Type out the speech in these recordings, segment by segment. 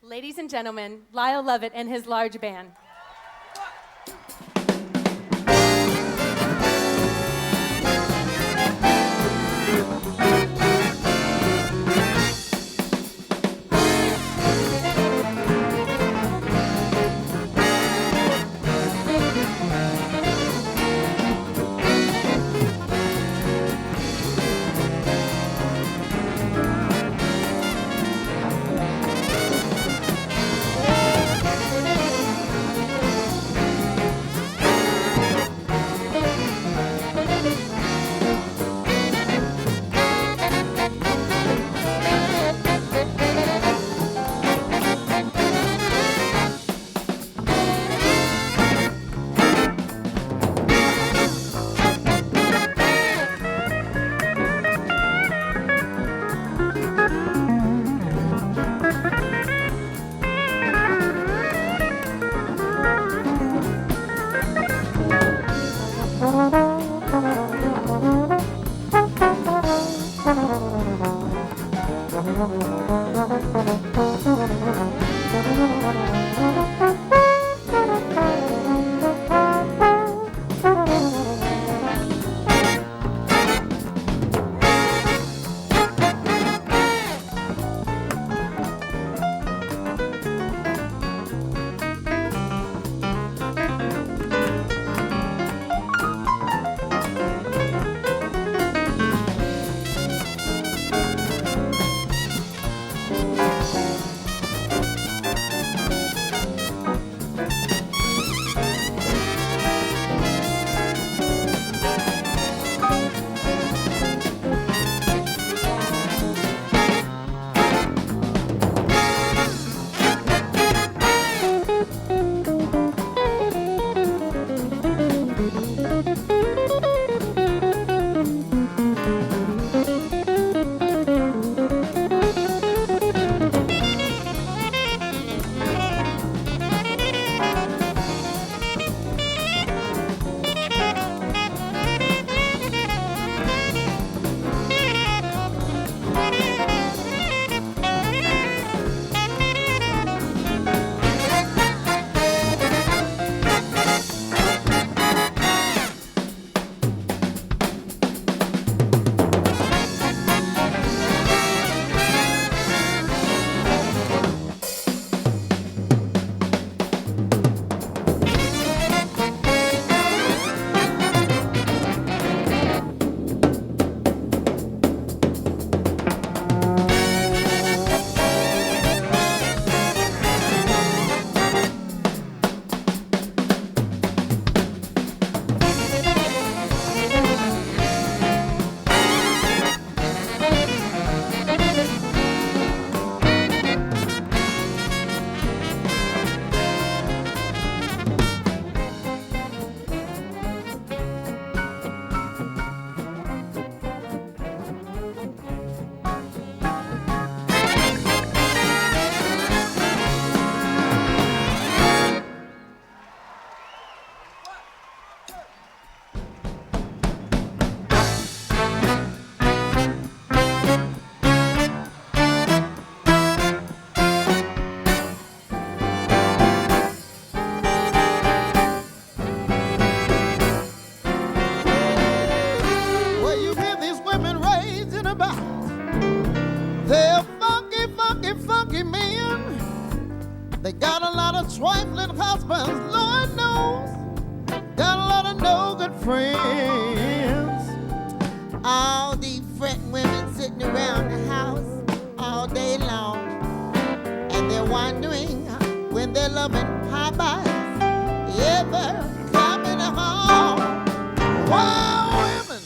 Ladies and gentlemen, Lyle Lovett and his large band. They got a lot of trifling husbands, Lord knows. Got a lot of no good friends. All these fretting women sitting around the house all day long, and they're wondering when their loving papa ever coming home. Why women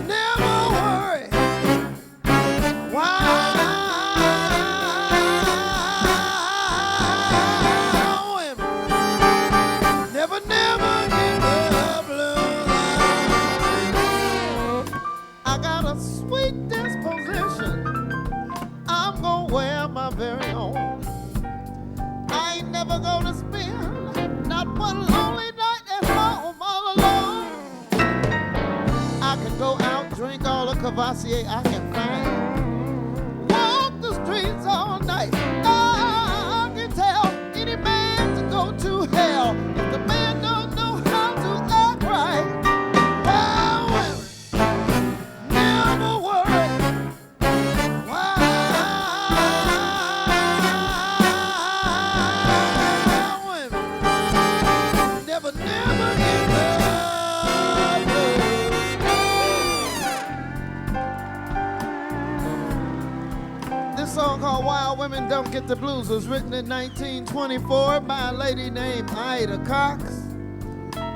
never worry? Why? Sweet disposition, I'm gonna wear my very own. I ain't never gonna spend not one lonely night at home all alone. I can go out, drink all the Cavassier I can find, walk the streets all night. I Get the Blues was written in 1924 by a lady named Ida Cox.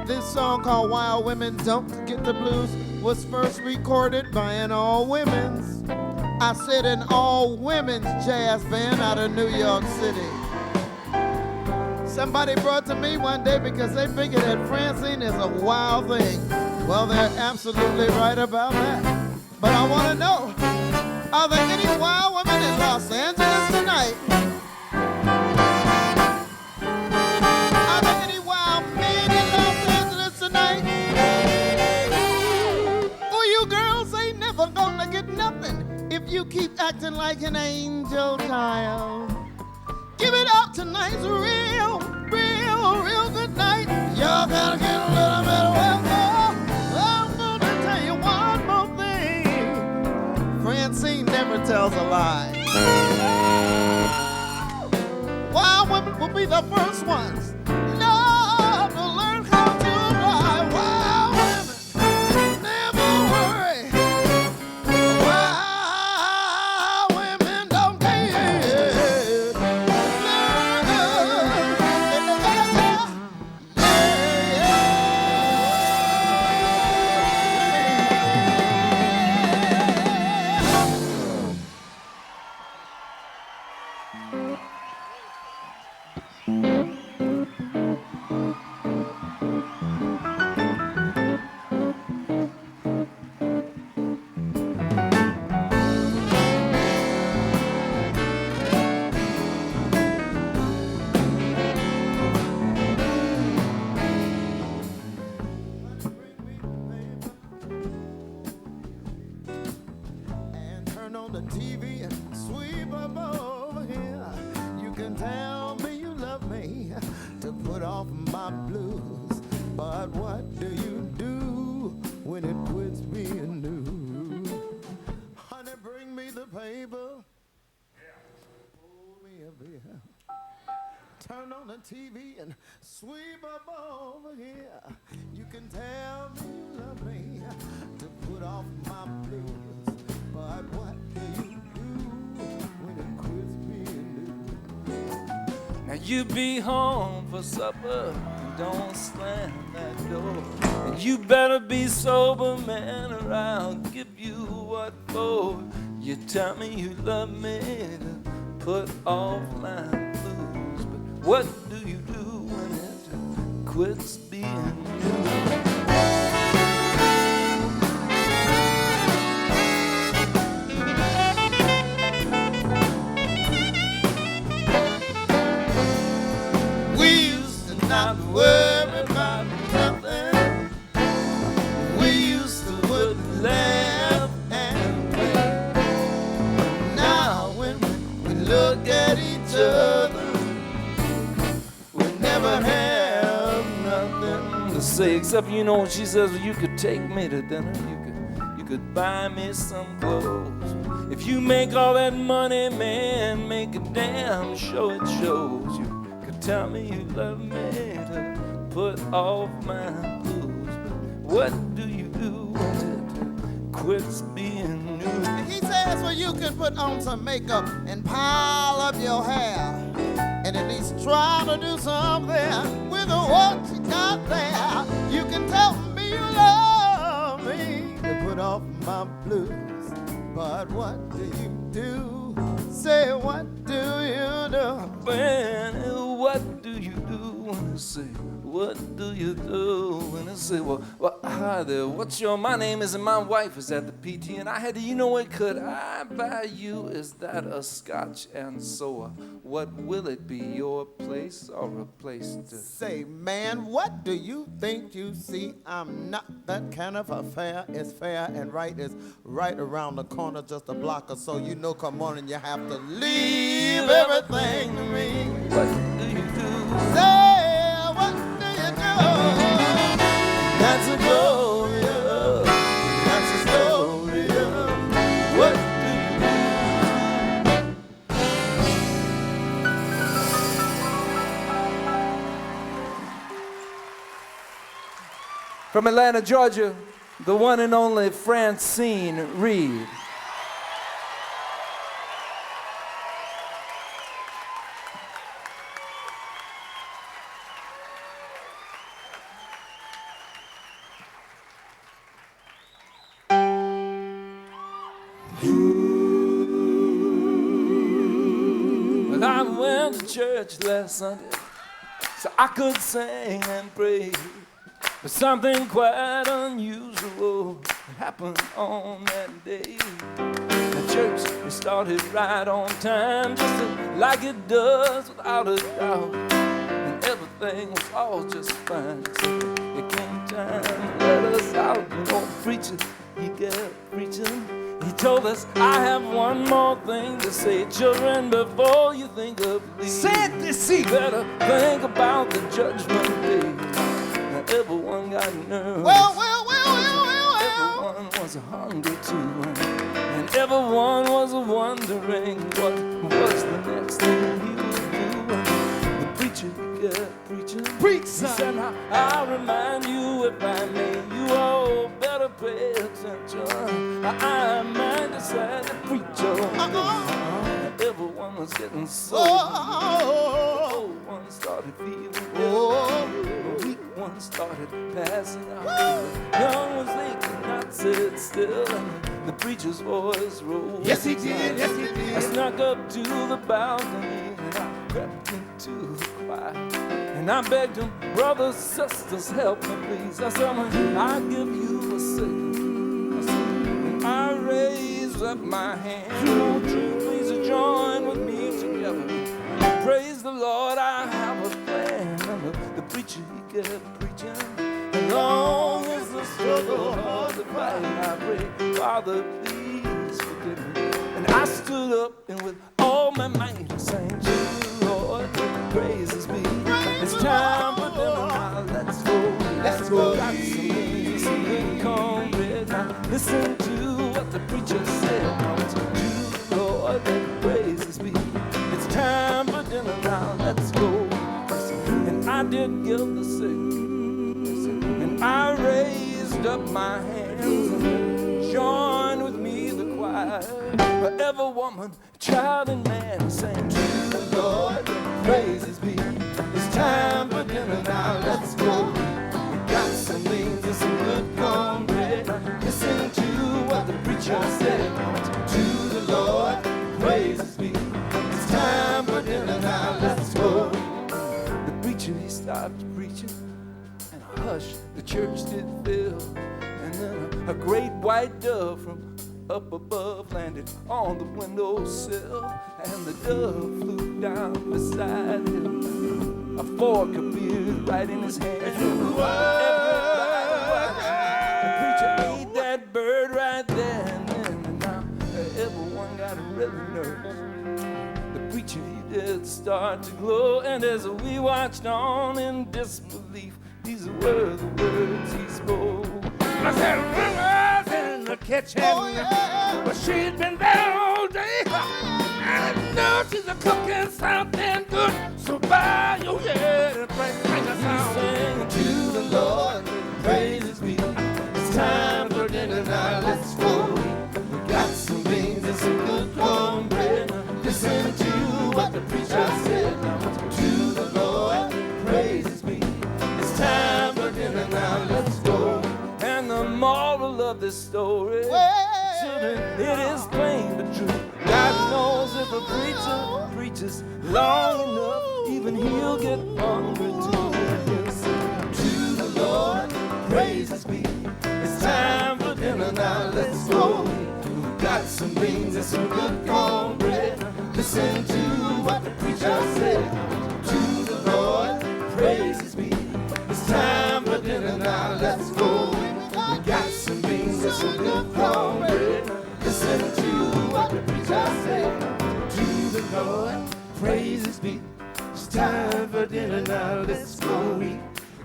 This song called Wild Women Don't Get the Blues was first recorded by an all-women's, I said an all-women's jazz band out of New York City. Somebody brought to me one day because they figured that Francine is a wild thing. Well, they're absolutely right about that. But I want to know, are there any wild women in Los Angeles tonight? Are there any wild men in Los Angeles tonight? Oh, you girls ain't never gonna get nothing if you keep acting like an angel child. Give it up, tonight's real good night. Y'all gotta get a little bit well more. I'm gonna tell you one more thing. Francine never tells a lie. Wild women will be the first ones. Love to learn how to lie. Wild women never worry. Wild women don't care. The TV and sweep up over here. You can tell me you love me to put off my blues, but what do you do when it quits being new? Honey, bring me the paper. Pour me a beer. Turn on the TV and sweep up over here. You can tell me you love me to put off my blues, but what do you do when it quits being new? Now you be home for supper, don't slam that door. And you better be sober, man, or I'll give you what for. You tell me you love me to put off my blues, but what do you do when it quits being new? Not worry about nothing. We used to would laugh and play. Now when we look at each other, we never have Nothing to say except, you know, she says, well, you could take me to dinner, you could buy me some clothes. If you make all that money, man, make a damn show it shows. You tell me you love me to put off my blues, but what do you do when it quits being new? He says, well, you can put on some makeup and pile up your hair, and at least try to do something with what you got there. You can tell me you love me to put off my blues, but what do you do? Say, what do you do? Man, what do you do when I say, what do you do when I say, well, hi there, my name is and my wife is at the PT, and I had to, you know what, could I buy you, is that a scotch and soda? What will it be, your place or a place to say, man, what do you think you see? I'm not that kind of affair. It's fair and right is right around the corner, just a block or so. You know, come on, and you have to leave everything to me. What do you do? Say, what do you do? That's a glory of, that's a story of, what do you do? From Atlanta, Georgia, the one and only Francine Reed. went to church last Sunday so I could sing and pray. But something quite unusual happened on that day. The church, it started right on time, just like it does without a doubt. And everything was all just fine, except it came time to let us out. You know, preacher, he kept preaching. He told us, I have one more thing to say. Children, before you think of leaving, Say it this evening. better think about the judgment day. Now everyone got nervous. Well. Everyone was hungry too. And everyone was wondering what was the next thing he would do. The preacher kept preaching. Preach, He son. said, now, I'll remind you if I may, you all better pay attention. I might decide to preach on this. Everyone was getting so the old one started feeling good. The weak one started passing out. The young ones, they could not sit still. And the preacher's voice rose. Yes, he did. Yes, he I did. snuck up to the balcony and I crept into the choir. And I begged him, brothers, sisters, help me please. I said, I'll give you a second. I said, and I raised up my hand. Won't you please join with me together? Praise the Lord, I have a plan. And the preacher, he kept preaching. As long as the struggle hard to fight, I pray, Father, please forgive me. And I stood up and with all my might I sang to the Lord, praises be. It's time for dinner now, let's go. Let's go. Got some things, some good cornbread. Now listen to what the preacher said. Now it's to the Lord, praises be. It's time for dinner now, let's go. And I did give the sick. And I raised up my hands and joined with me the choir. For every woman, child, and man sang to the Lord, praises be. It's time for dinner now, let's go. We got some beans and some good cornbread. Listen to what the preacher said. To the Lord, praises be. It's time for dinner now, let's go. The preacher, he stopped preaching. Hush, the church did fill, and then a great white dove from up above landed on the windowsill, and the dove flew down beside him. A fork appeared right in his hand. Everybody watched. The preacher ate that bird right there and then, and now everyone got really nervous. The preacher, he did start to glow, and as we watched on in disbelief, these were the words he spoke. I said, River's in the kitchen, but she's been there all day. And I know she's a cooking something good. So bow your head and bring us out. Sing to the Lord, praises be. It's time for dinner now, let's go. We got some beans and some good cornbread. Listen to what the preacher said. To the Lord, praises be. It's time for dinner now, let's go. And the moral of this story, children, it is plain but true. God knows if a preacher preaches long enough, even he'll get hungry too. To the Lord, praises be. It's time for dinner now, let's go. We've got some beans and some good cornbread. Listen to what the preacher said. To the Lord, praises be. It's time for dinner now, let's go. We got some beans and some good cornbread. Listen to what the preacher said. To the Lord, praises be. It's time for dinner now, let's go. We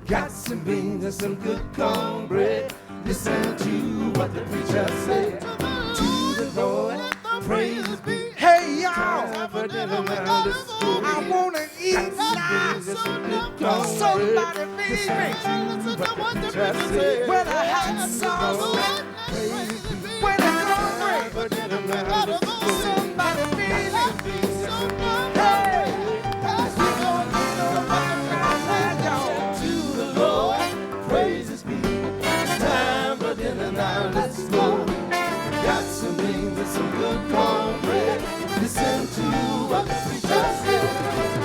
got some beans and some good cornbread. Listen to what the preacher said. To the Lord, praises be. Hey, y'all, Time for dinner now, let's go. I want to eat now. Somebody feed me. When I had sauce, when I cornbread, somebody feed me. Hey, To the Lord, praises be. It's time for dinner now, let's go. We got some beans and some good cornbread. Listen to what the preacher said.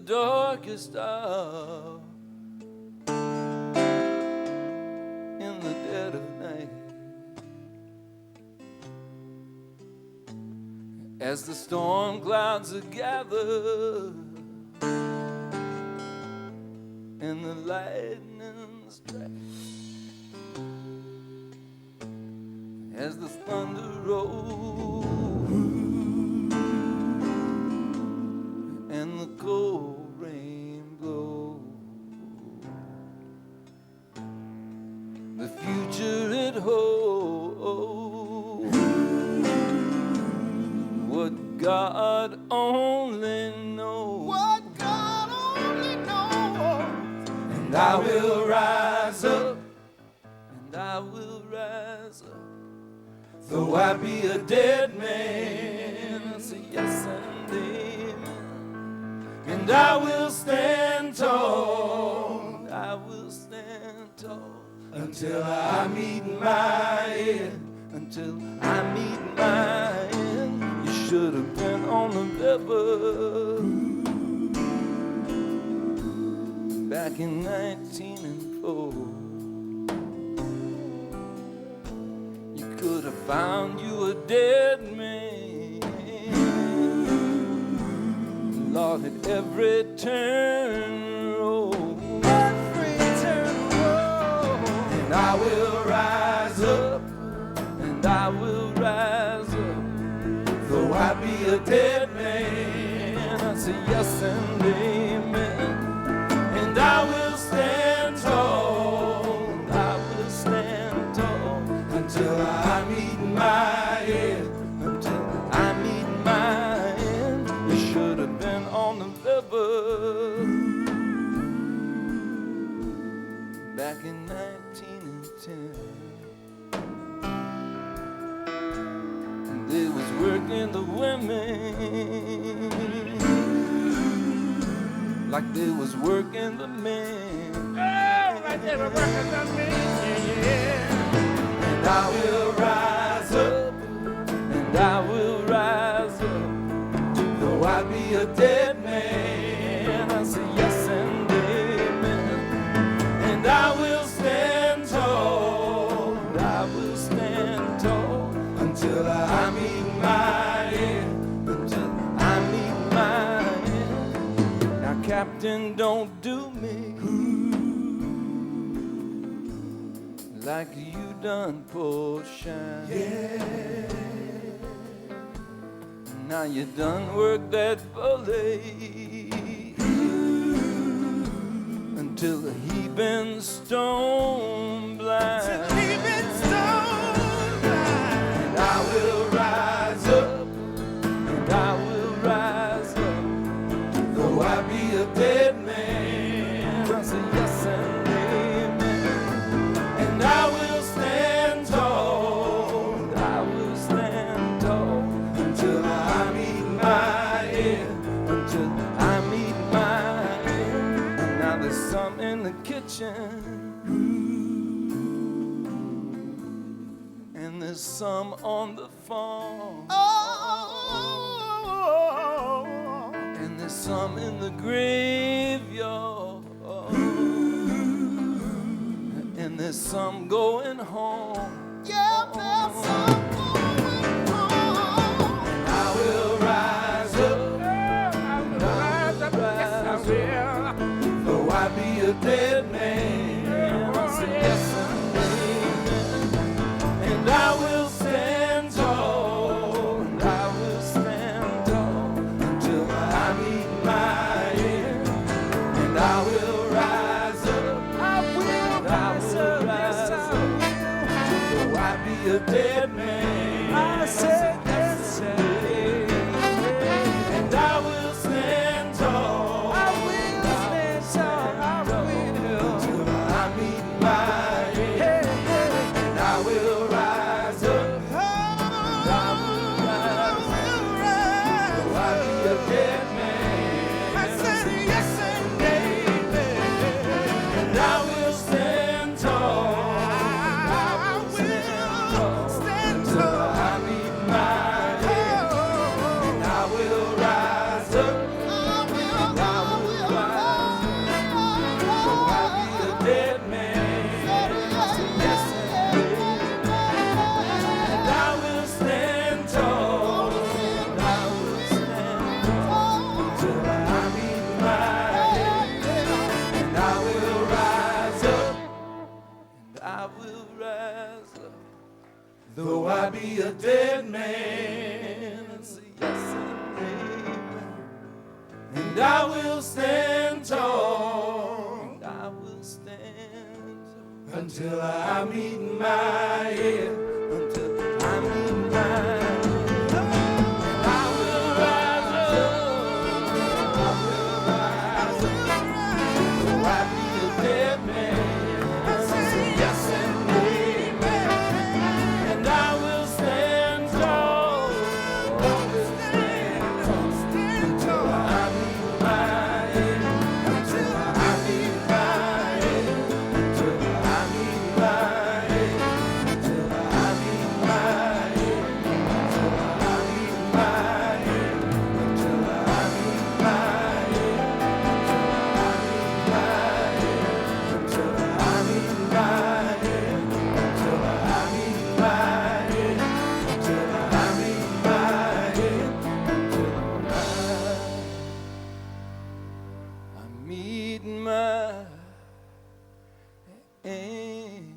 darkest hour, in the dead of night, as the storm clouds are gathered and the lightning strikes, as the thunder rolls and the cold rain blows, the future it holds, what God only knows. What God only knows. And I will rise up, and I will rise up, though I be a dead man. I say yes and amen. And I will stand tall, I will stand tall, until I meet my end, until I meet my end. You should have been on the river back in 1904. You could have found you a dead man, Lord, at every turn road, every turn road. And I will rise up, and I will rise up, though I be a dead man. I say yes and amen. And I will stand tall, I will stand tall, until I meet my end, until I meet my end. You should have been on the river back in 1910. And they was working the women like they was working the men. Oh, like they were working the men, yeah. And I will rise up, and I will rise up, though I be a dead man. I say yes and amen. And I will stand tall, and I will stand tall, until I meet my end, until I meet my end. Now, Captain, don't do me like you done poor Shine. Yeah. Now you done work that bully until he been stone blind. Till he been stone blind. And I will rise up, and I will rise up, though I be a dead man. I say yes and amen. And I will stand tall, and I will stand tall, until I meet my end, until I meet my end. And now there's some in the kitchen, and there's some on the farm, and there's some in the graveyard, and there's some going home. Yeah, there's some going on. I will rise up, I will rise up, yes I will. though I be a dead man. I say yes and amen. And I will stand tall, and I will stand tall, until I meet my end. And I will rise up, I will rise up, yes I will. though I be a dead man. I said yes, And I will stand tall, I will stand tall, I will. till I and I will stand tall, and I will stand tall until I meet my end, until I meet my end. And I will rise up, I will rise up, so I be a dead man. I say yes and amen, and I will stand tall, always stand tall, until I meet my end, until I meet my end, until I meet my end, until I meet my end, until I meet my end, until I meet my end, until I meet my end, until I meet my end, until I meet my end, until I meet my end.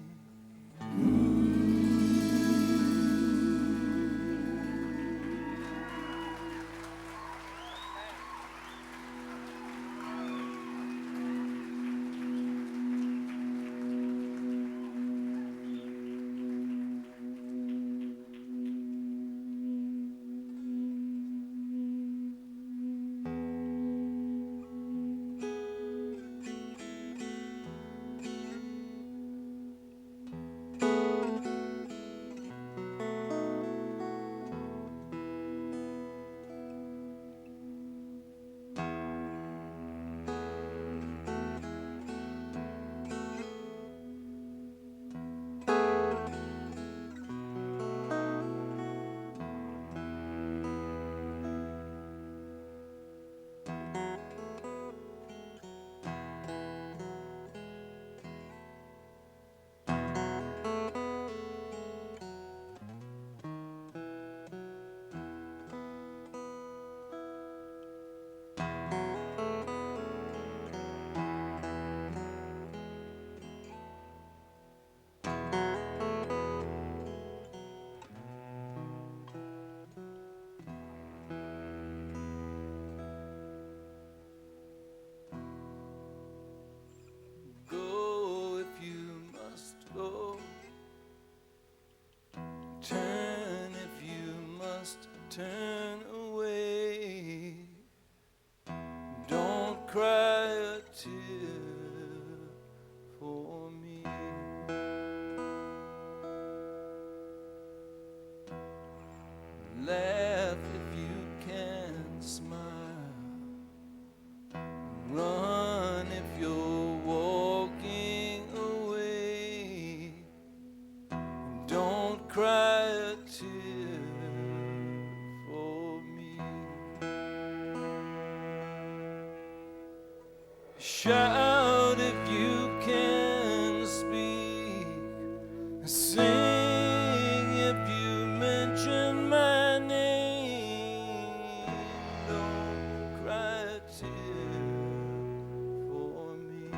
Go if you must go. Turn if you must turn away. Don't cry a tear for me. Laugh if you can, smile. Run if you're walking away. Don't cry a tear for me. Shout if you can speak. Sing if you mention my name. Don't cry a tear for me.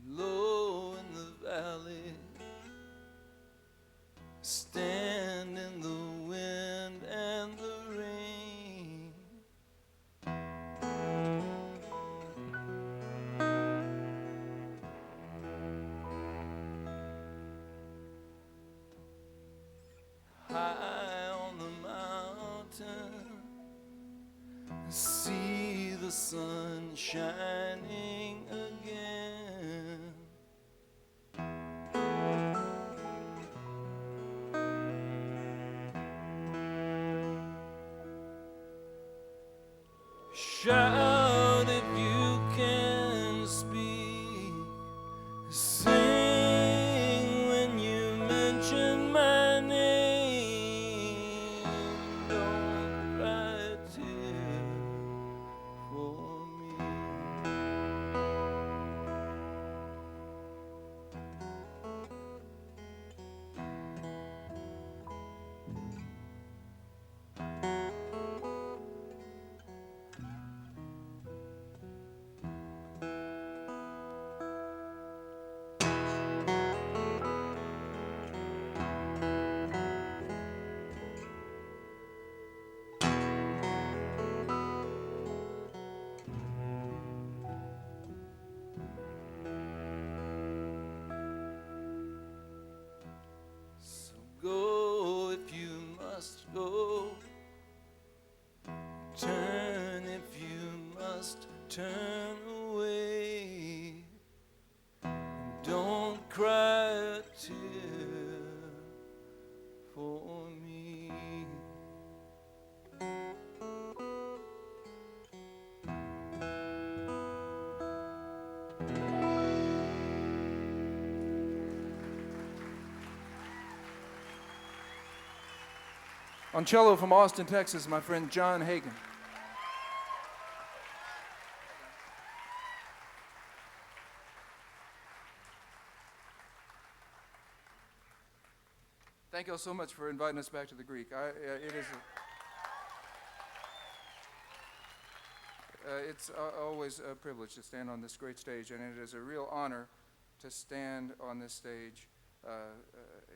Low in the valley, stand in the wind and the rain. High on the mountain, see the sun shining again. Shout if you can speak. Sing when you mention my name. turn away. Don't cry a tear for me. On cello from Austin, Texas, my friend John Hagen. Thank you all so much for inviting us back to the Greek. It's always a privilege to stand on this great stage, and it is a real honor to stand on this stage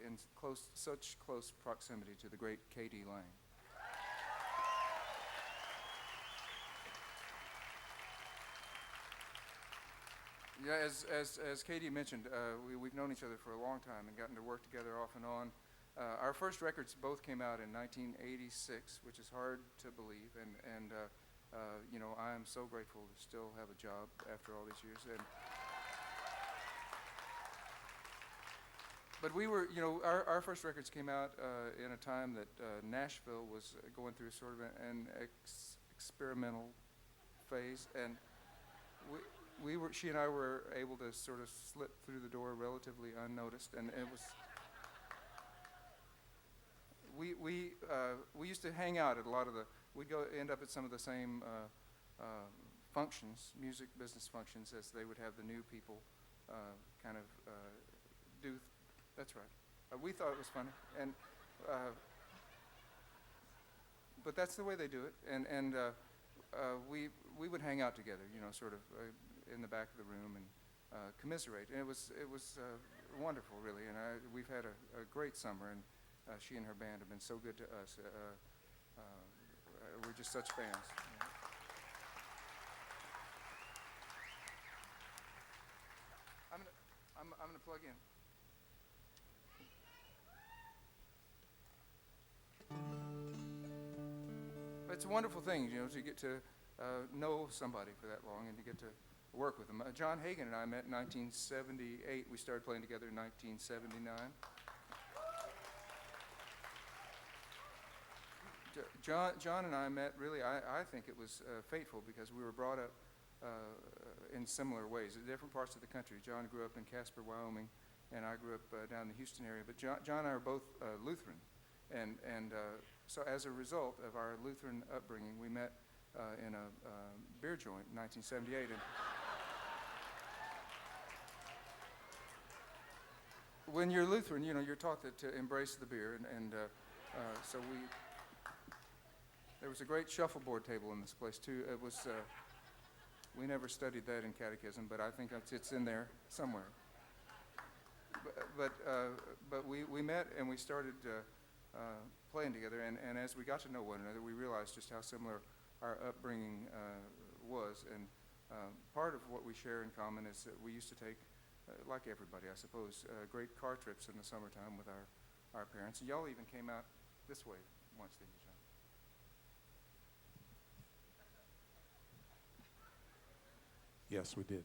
in such close proximity to the great K.D. Lang. Yeah, as Katie mentioned, we've known each other for a long time and gotten to work together off and on. Our first records both came out in 1986, which is hard to believe, and you know, I am so grateful to still have a job after all these years. But we were, you know, our first records came out in a time that Nashville was going through sort of an experimental phase, and she and I were able to sort of slip through the door relatively unnoticed, and it was. We used to hang out at a lot of we'd end up at some of the same functions, music business functions, as they would have the new people kind of do. That's right. We thought it was funny, and but that's the way they do it. And we would hang out together, you know, sort of in the back of the room and commiserate. And it was wonderful, really. And we've had a great summer, and she and her band have been so good to us. We're just such fans. You know. I'm gonna plug in. It's a wonderful thing, you know, to get to know somebody for that long and to get to work with them. John Hagen and I met in 1978. We started playing together in 1979. John and I met, really, I think it was fateful, because we were brought up in similar ways in different parts of the country. John grew up in Casper, Wyoming, and I grew up down in the Houston area. But John and I are both Lutheran, and so as a result of our Lutheran upbringing, we met in a beer joint in 1978. And when you're Lutheran, you know, you're taught to embrace the beer, and so there was a great shuffleboard table in this place too. It was we never studied that in catechism, but I think it's in there somewhere. But we met and we started playing together, and as we got to know one another, we realized just how similar our upbringing was. And part of what we share in common is that we used to take, like everybody, I suppose, great car trips in the summertime with our parents. And y'all even came out this way once, didn't you, John? Yes, we did.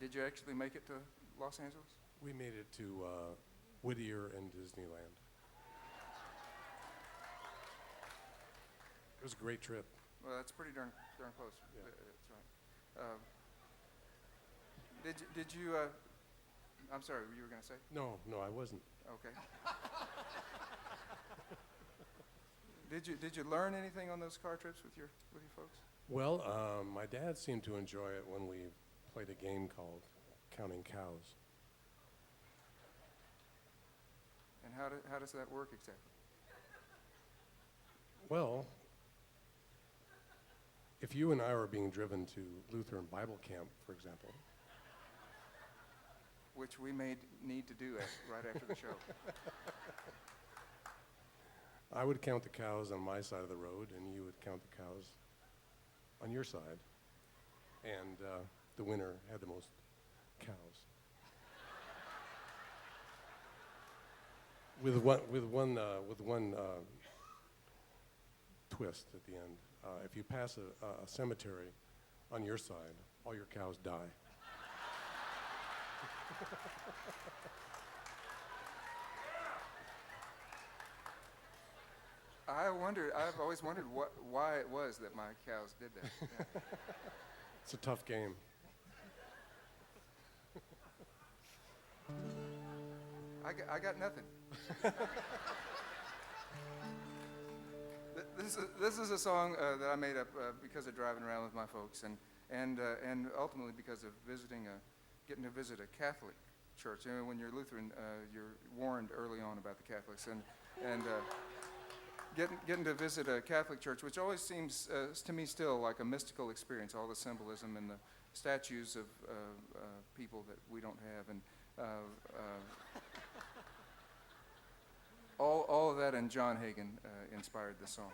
Did you actually make it to Los Angeles? We made it to Whittier and Disneyland. It was a great trip. Well, that's pretty darn close. Yeah. That's right. Did you? I'm sorry. You were going to say? No, I wasn't. Okay. Did you learn anything on those car trips with your folks? Well, my dad seemed to enjoy it when we played a game called Counting Cows. And how does that work exactly? Well, if you and I were being driven to Lutheran Bible camp, for example, which we may need to do right after the show. I would count the cows on my side of the road, and you would count the cows on your side, and the winner had the most cows. With one twist at the end. If you pass a cemetery on your side, all your cows die. I've always wondered why it was that my cows did that. Yeah. It's a tough game. I got nothing. This is a song that I made up because of driving around with my folks, and ultimately because of getting to visit a Catholic church. You know, when you're Lutheran, you're warned early on about the Catholics, and getting to visit a Catholic church, which always seems to me still like a mystical experience. All the symbolism and the statues of people that we don't have, and all of that, and John Hagen inspired the song.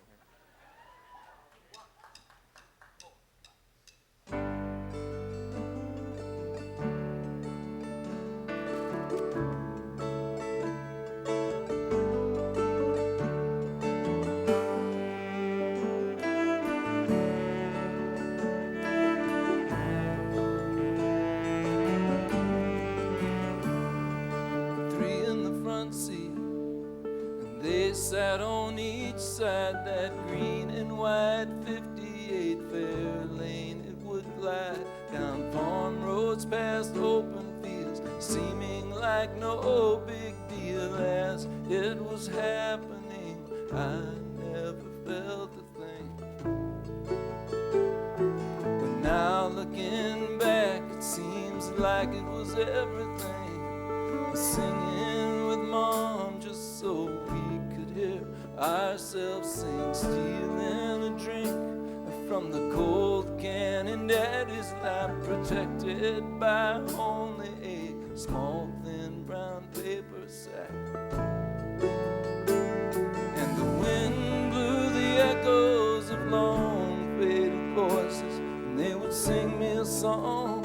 3 in the front seat, and they sat on each side. That green and white 58 Fair Lane, it would glide down farm roads past open fields, seeming like no big deal. As it was happening, I never felt a thing. But now looking back, it seems like it was everything. Singing with Mom just so we could hear ourselves sing, stealing a drink from the cold can in Daddy's lap, protected by only a small thin brown paper sack. And the wind blew the echoes of long faded voices, and they would sing me a song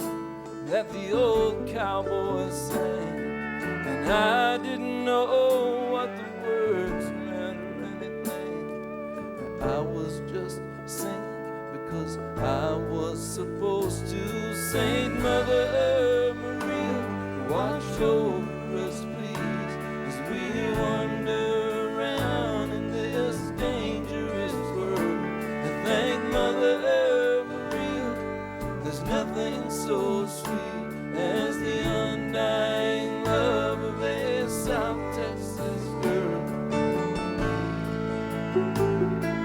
that the old cowboys sang. And I didn't know what the words meant or anything. I was just singing because I was supposed to. Saint Mother Maria, watch over us, please, as we wander around in this dangerous world. And thank Mother Maria, there's nothing so sweet as the undying love of a South Texas girl.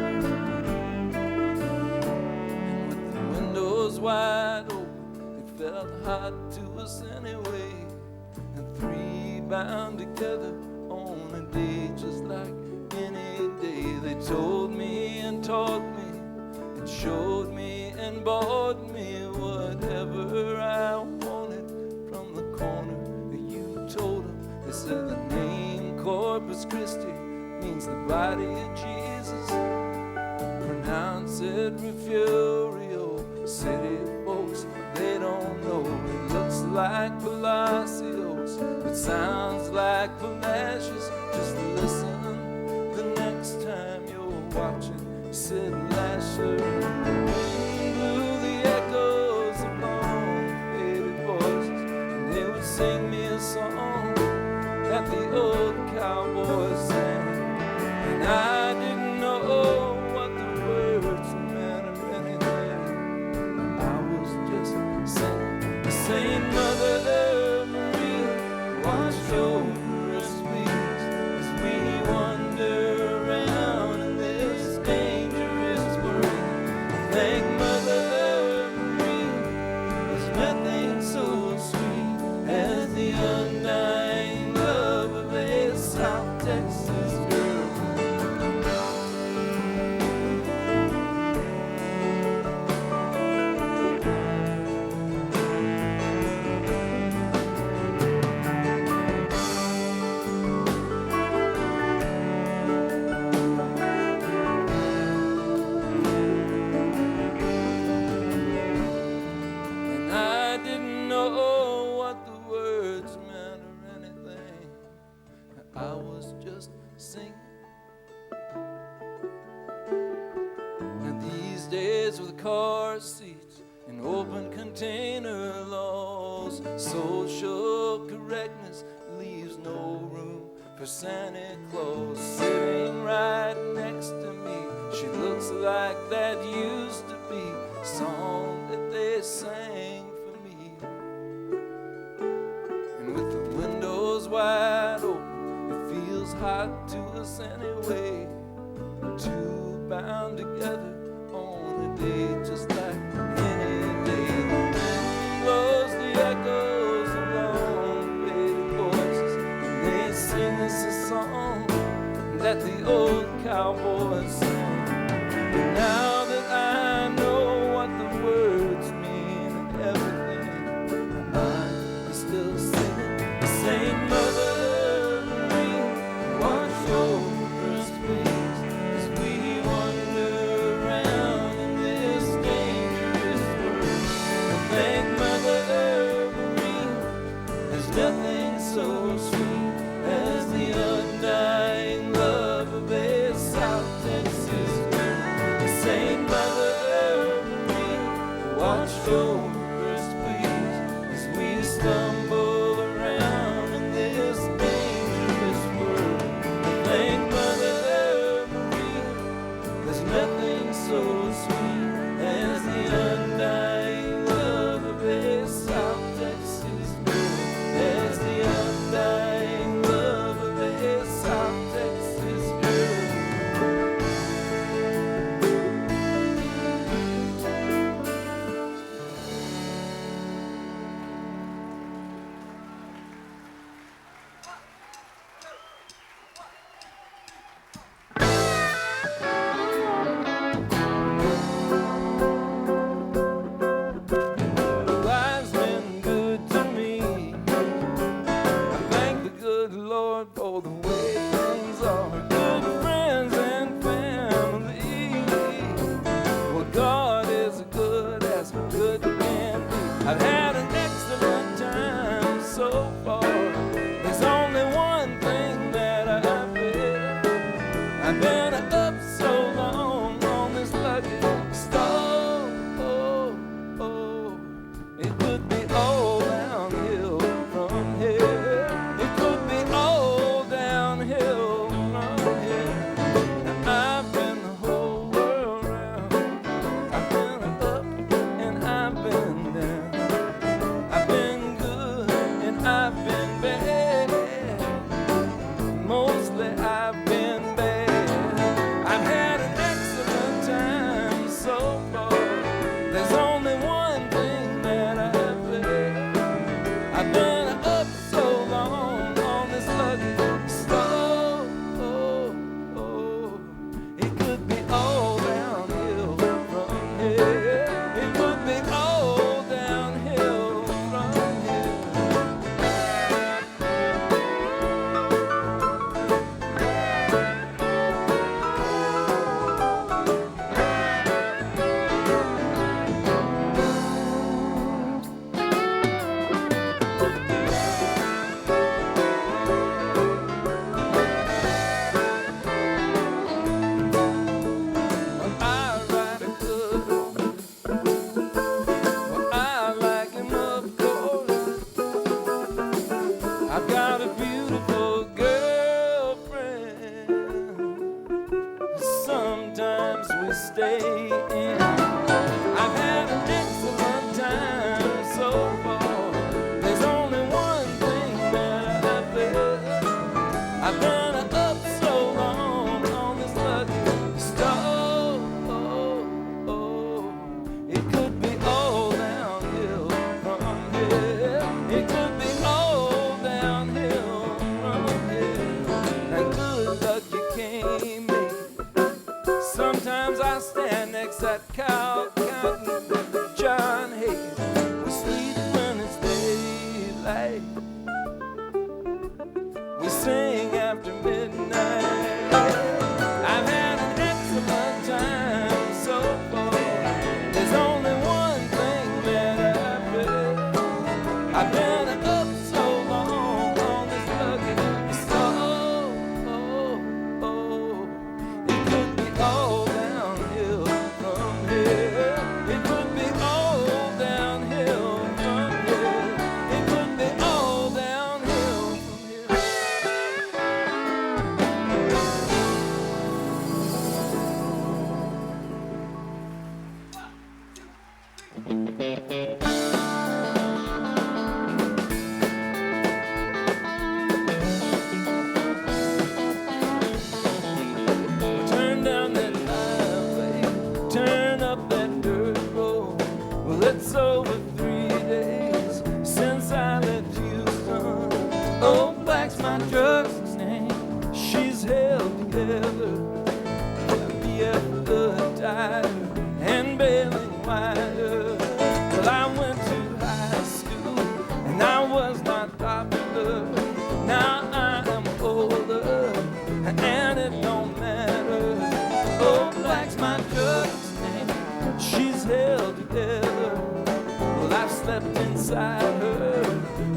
And with the windows wide open, it felt hot to us anyway. And 3 bound together on a day just like any day. They told me and taught me and showed me and bought me whatever I wanted from the corner that you told them. They said the name Corpus Christi means the body of Jesus. Pronounce it Refugio. City folks, they don't know. It looks like Palacios, it sounds like Palacios. Just listen the next time you're watching Sid Lasher. Wind blew the echoes of long faded voices, and they would sing me a song that the old cowboys sang. And I didn't know what the words meant or anything. I was just singing. Saint Mother Maria, watch over us, please, as we wander around in this dangerous world. Thank Mother Maria, there's nothing so sweet as the undying love of a South Texas girl. car seats and open container laws. Social correctness leaves no room for Santa Claus. Sitting right next to me, she looks like that used to be a song that they sang for me. And with the windows wide open, it feels hot to us anyway. Two bound together on a day just like any day. The wind blows the echoes along faded voices, and they sing us a song that the old cowboy sang. Now that I know what the words mean and everything, my mind is still singing the same Mother Marie, watch over us, please, as we wander around in this dangerous world. I thank Mother Marie, there's nothing so sweet as the undying love of a South Texas girl. Saint Mother Marie, watch over us, please, as we stumble around in this dangerous world. Thank Mother Marie, there's nothing so sweet as the undying love of a South Texas girl. As the undying love of a South Texas girl. Life's been good to me. I thank the good Lord for the way things are. Good friends and family. Well, God is as good as good can be. I've had an excellent time so far. There's only one thing that I fear. I've been up so long on this lucky star. It could be all downhill from here. It could be all downhill from here. Now I've been the whole world round. I've been up and I've been down. I've been good and I've been bad. Mostly I've been bad. I've had an excellent time so far. There's only one thing that I've been. I've been up so long on this lucky star. It could be all downhill from here. It could be all downhill from here. Well, I ride a good horse. Well, I like him, of course. I've got a beautiful girlfriend. Sometimes we stay in. I've had an excellent time so far. There's only one thing that I've been. I've been up so long on this lucky star. It could be all downhill from here. It could be all downhill from here. And good luck you can't make. Sometimes I stand next that cow counting John Hayes. We sleep when it's daylight. We sing after midnight. I've had an excellent time so far. There's only one thing that I've been. I've been up so long on this lucky star. It could be all downhill from here. beside her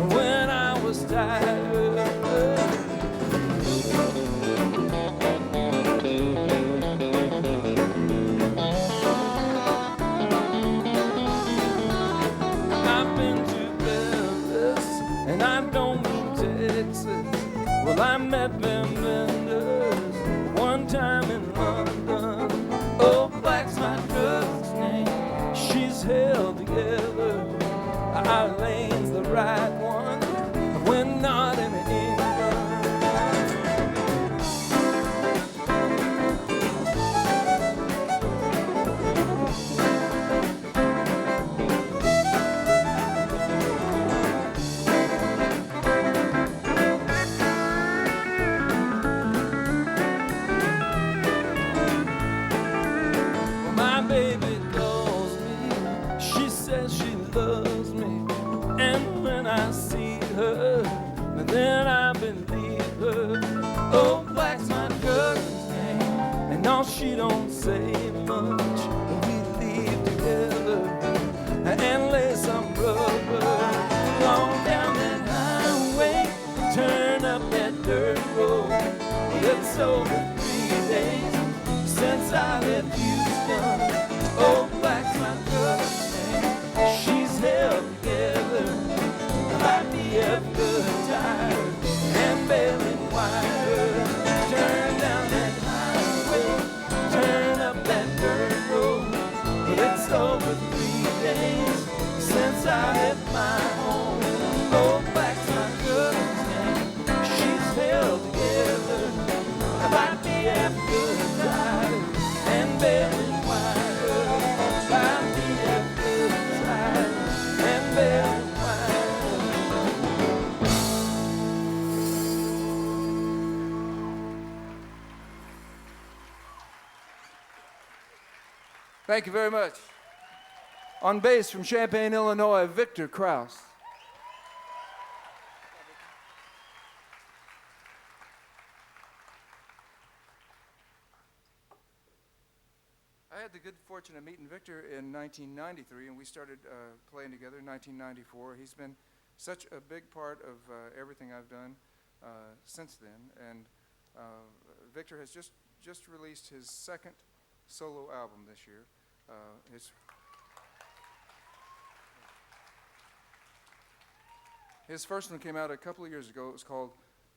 when I was tired. I've been to Memphis and I don't mean Texas. Well, I met them vendors one time in London. Oh, black's my girl's name. She's held together. Our lane's the right one. We're not in England. My baby calls me, she says she loves me, and when I see her, then I believe her. Oh, black's my cousin's name, and no, she don't say much. We leave together and lay some rubber on down that highway, turn up that dirt road. It's over 3 days since I left Houston. Oh, black's my cousin's name. She's held together by DF good tire and bailing wire. Turn down that highway, turn up that dirt road. It's over 3 days since I left my home. Oh, black's my cousin's name. She's held together by DF good tire and bailing wire. By DF good tire and bailing wire. Thank you very much. On bass from Champaign, Illinois, Victor Krause. I had the good fortune of meeting Victor in 1993, and we started playing together in 1994. He's been such a big part of everything I've done since then, and Victor has just released his second solo album this year. His first one came out a couple of years ago. It was called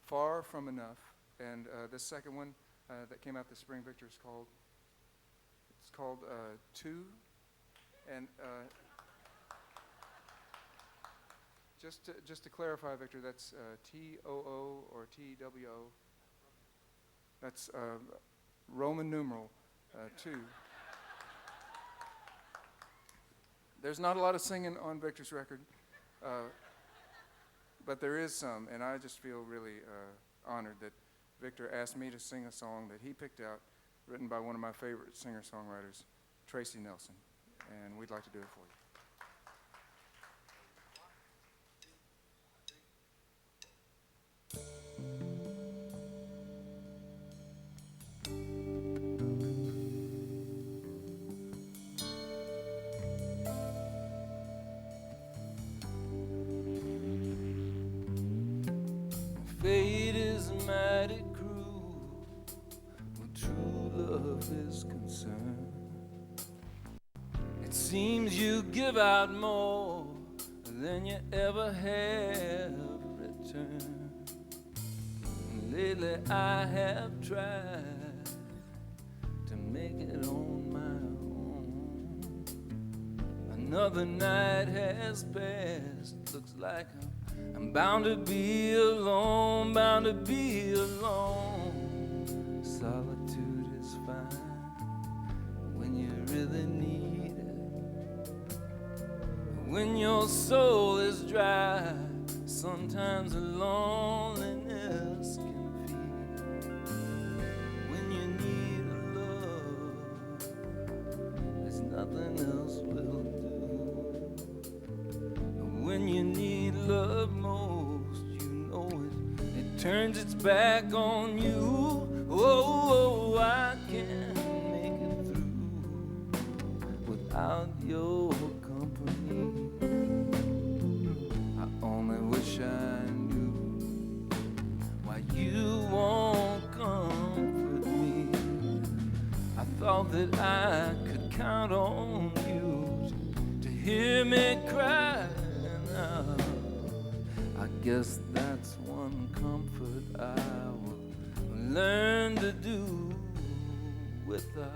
Far From Enough, and this second one that came out this spring, Victor, is called Two, and just to clarify, Victor, that's T-O-O or T-W-O. That's Roman numeral 2. There's not a lot of singing on Victor's record, but there is some, and I just feel really honored that Victor asked me to sing a song that he picked out, written by one of my favorite singer-songwriters, Tracy Nelson, and we'd like to do it for you. Fate is mighty cruel when true love is concerned. It seems you give out more than you ever have returned. Lately I have tried to make it on my own. Another night has passed, looks like I'm bound to be alone, bound to be alone. Solitude is fine when you really need it. When your soul is dry, sometimes loneliness can feed. When you need a love, there's nothing else will do. When you need love most, you know it turns its back on you. Oh, I can't make it through without your company. thought that I could count on you to hear me crying out. I guess that's one comfort I will learn to do without.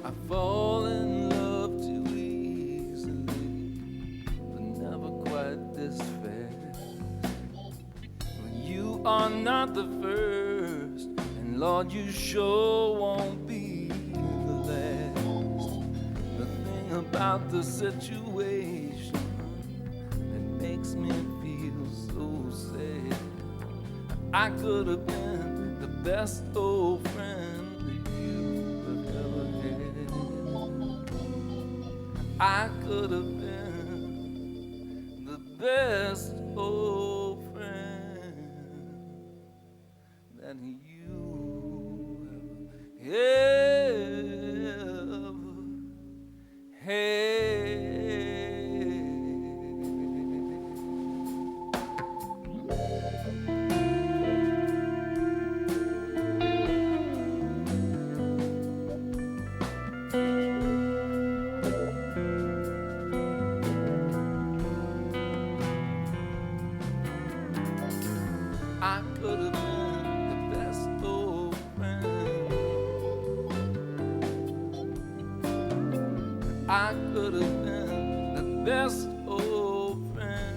I fall in love too easily, but never quite this fast. Well, you are not the first, and Lord, you sure won't be the last. The thing about the situation that makes me feel so sad, I could have been the best old friend that you have ever had. I could have been the best old friend that you ever had. I could have been the best old friend. I could have been the best old friend.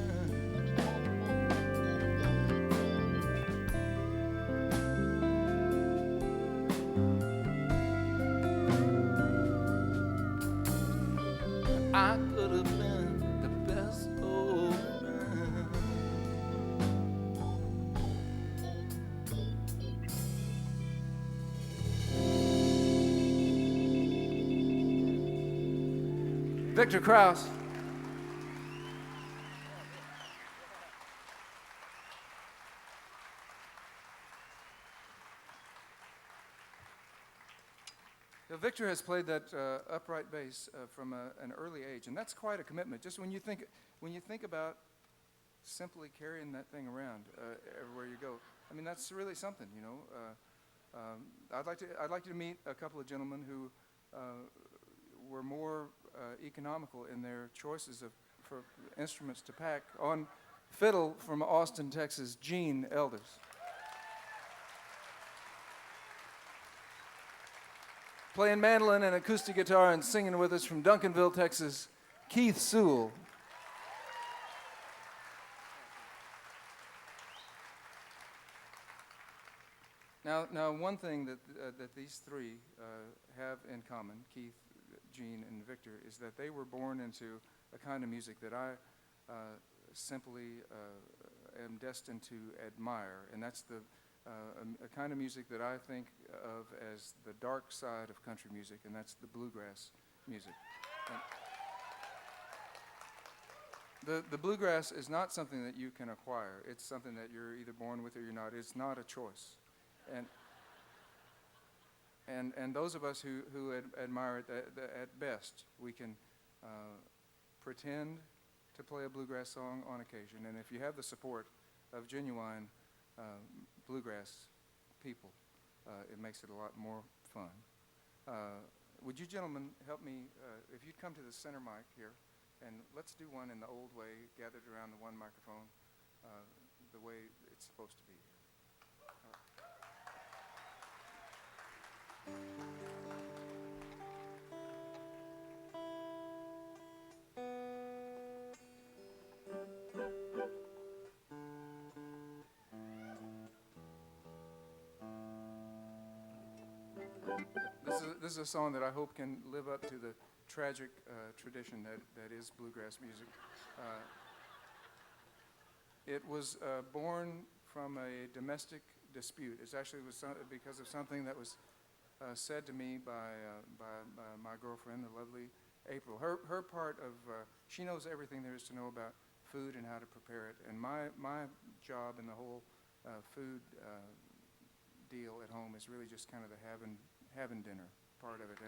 I could have been the best old friend. Victor Krause. Victor has played that upright bass from an early age, and that's quite a commitment. Just when you think about simply carrying that thing around everywhere you go, I mean, that's really something, you know. I'd like to meet a couple of gentlemen who were more economical in their choices for instruments to pack. On fiddle from Austin, Texas, Gene Elders. Playing mandolin and acoustic guitar and singing with us from Duncanville, Texas, Keith Sewell. Now, one thing that these three have in common, Keith, Gene, and Victor, is that they were born into a kind of music that I simply am destined to admire, and that's a kind of music that I think of as the dark side of country music, and that's the bluegrass music. The bluegrass is not something that you can acquire. It's something that you're either born with or you're not. It's not a choice. And those of us who admire it at best, we can pretend to play a bluegrass song on occasion. And if you have the support of genuine bluegrass people, it makes it a lot more fun. Would you gentlemen help me, if you'd come to the center mic here, and let's do one in the old way, gathered around the one microphone, the way it's supposed to be. This is a song that I hope can live up to the tragic tradition that is bluegrass music. It was born from a domestic dispute. It actually was because of something that was said to me by my girlfriend, the lovely April. Her part of, she knows everything there is to know about food and how to prepare it. And my job in the whole food deal at home is really just kind of the having dinner part of it.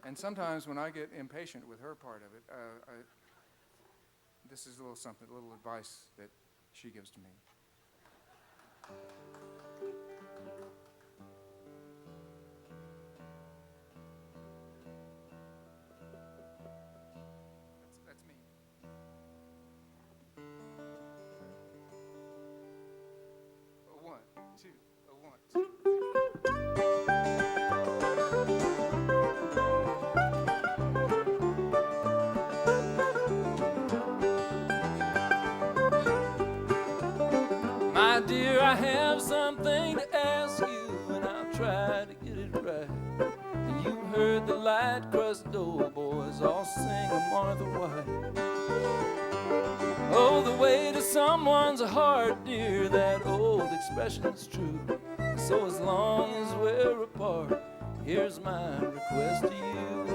And sometimes when I get impatient with her part of it, this is a little something, a little advice that she gives to me. That's me. A one, two, a one, two. My dear, I have something to ask you, and I'll try to get it right. And you heard the light crust doughboys all sing a Martha White. Oh, the way to someone's heart, dear, that old expression's true. So as long as we're apart, here's my request to you.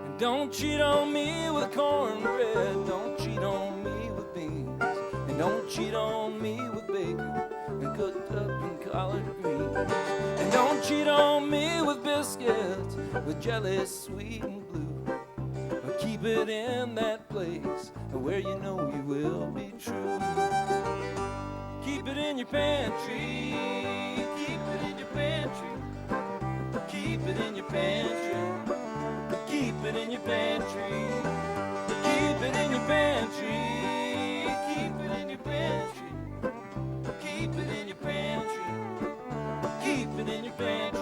And don't cheat on me with cornbread, don't cheat on me with beans, and don't cheat on me with bacon and cooked up in collard greens. And don't cheat on me with biscuits, with jelly sweet and blue. But keep it in that place where you know you will be true. Keep it in your pantry, keep it in your pantry, keep it in your pantry, keep it in your pantry, keep it in your pantry, keep it in your pantry, keep it in your pantry, keep it in your pantry.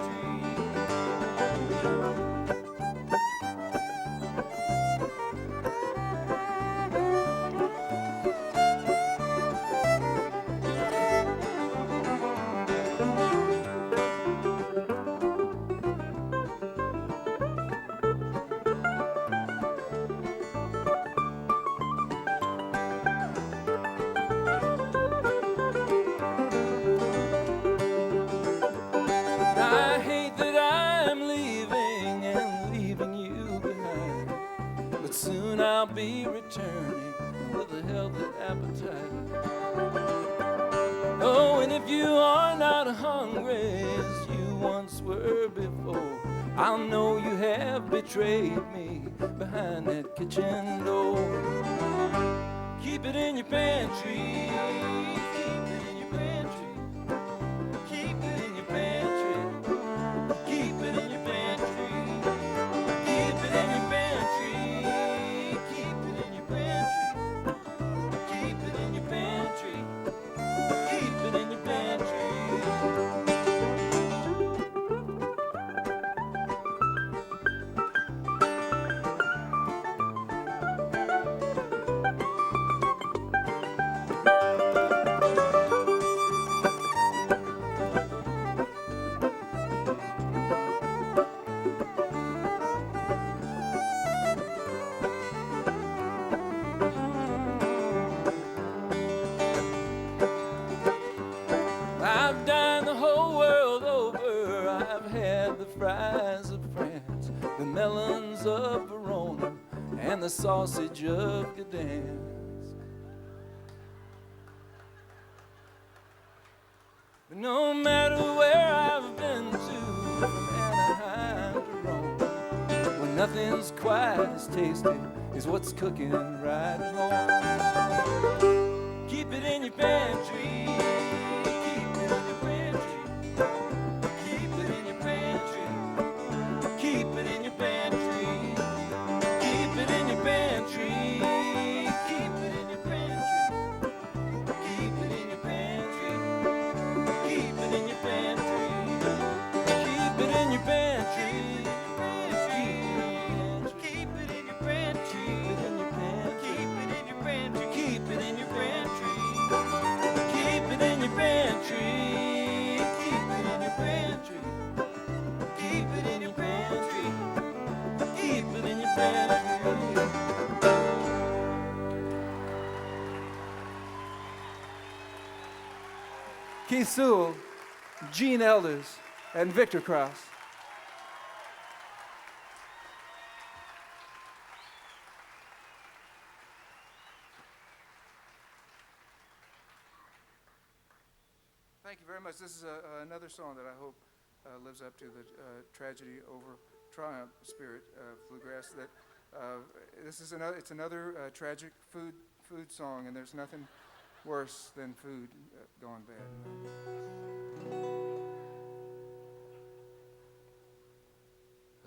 I hate that I'm leaving and leaving you behind, but soon I'll be returning with a healthy appetite. Oh, and if you are not hungry as you once were before, I'll know you have betrayed me behind that kitchen door. Keep it in your pantry, keep it in your pantry, keep it in your pantry, keep it in your pantry, keep it in your pantry, keep it in your pantry, keep it in your pantry, keep it in your pantry. I've dined the whole world over. I've had the fries of France, the melons of Verona, and the sausage of Gdansk. But no matter where I've been to, from Anaheim to Rome, when nothing's quite as tasty as what's cooking right at home. Keep it in your pantry. Keep it in your pantry. Keep it in your pantry. Keep it in your pantry. Keep it in your pantry. Keep it in your pantry. Keep it in your pantry. Keep it in your pantry. Keep it in your pantry. Keep it in your pantry. Keep it in your pantry. Keep it in your pantry. Keep it in your pantry. Keep it in your pantry. Keep it in your pantry. Keep it in your pantry. Keith Sewell, Gene Elders, and Victor Krause. Thank you very much. This is another song that I hope lives up to the tragedy over triumph spirit of bluegrass. That this is another tragic food song, and there's nothing worse than food gone bad.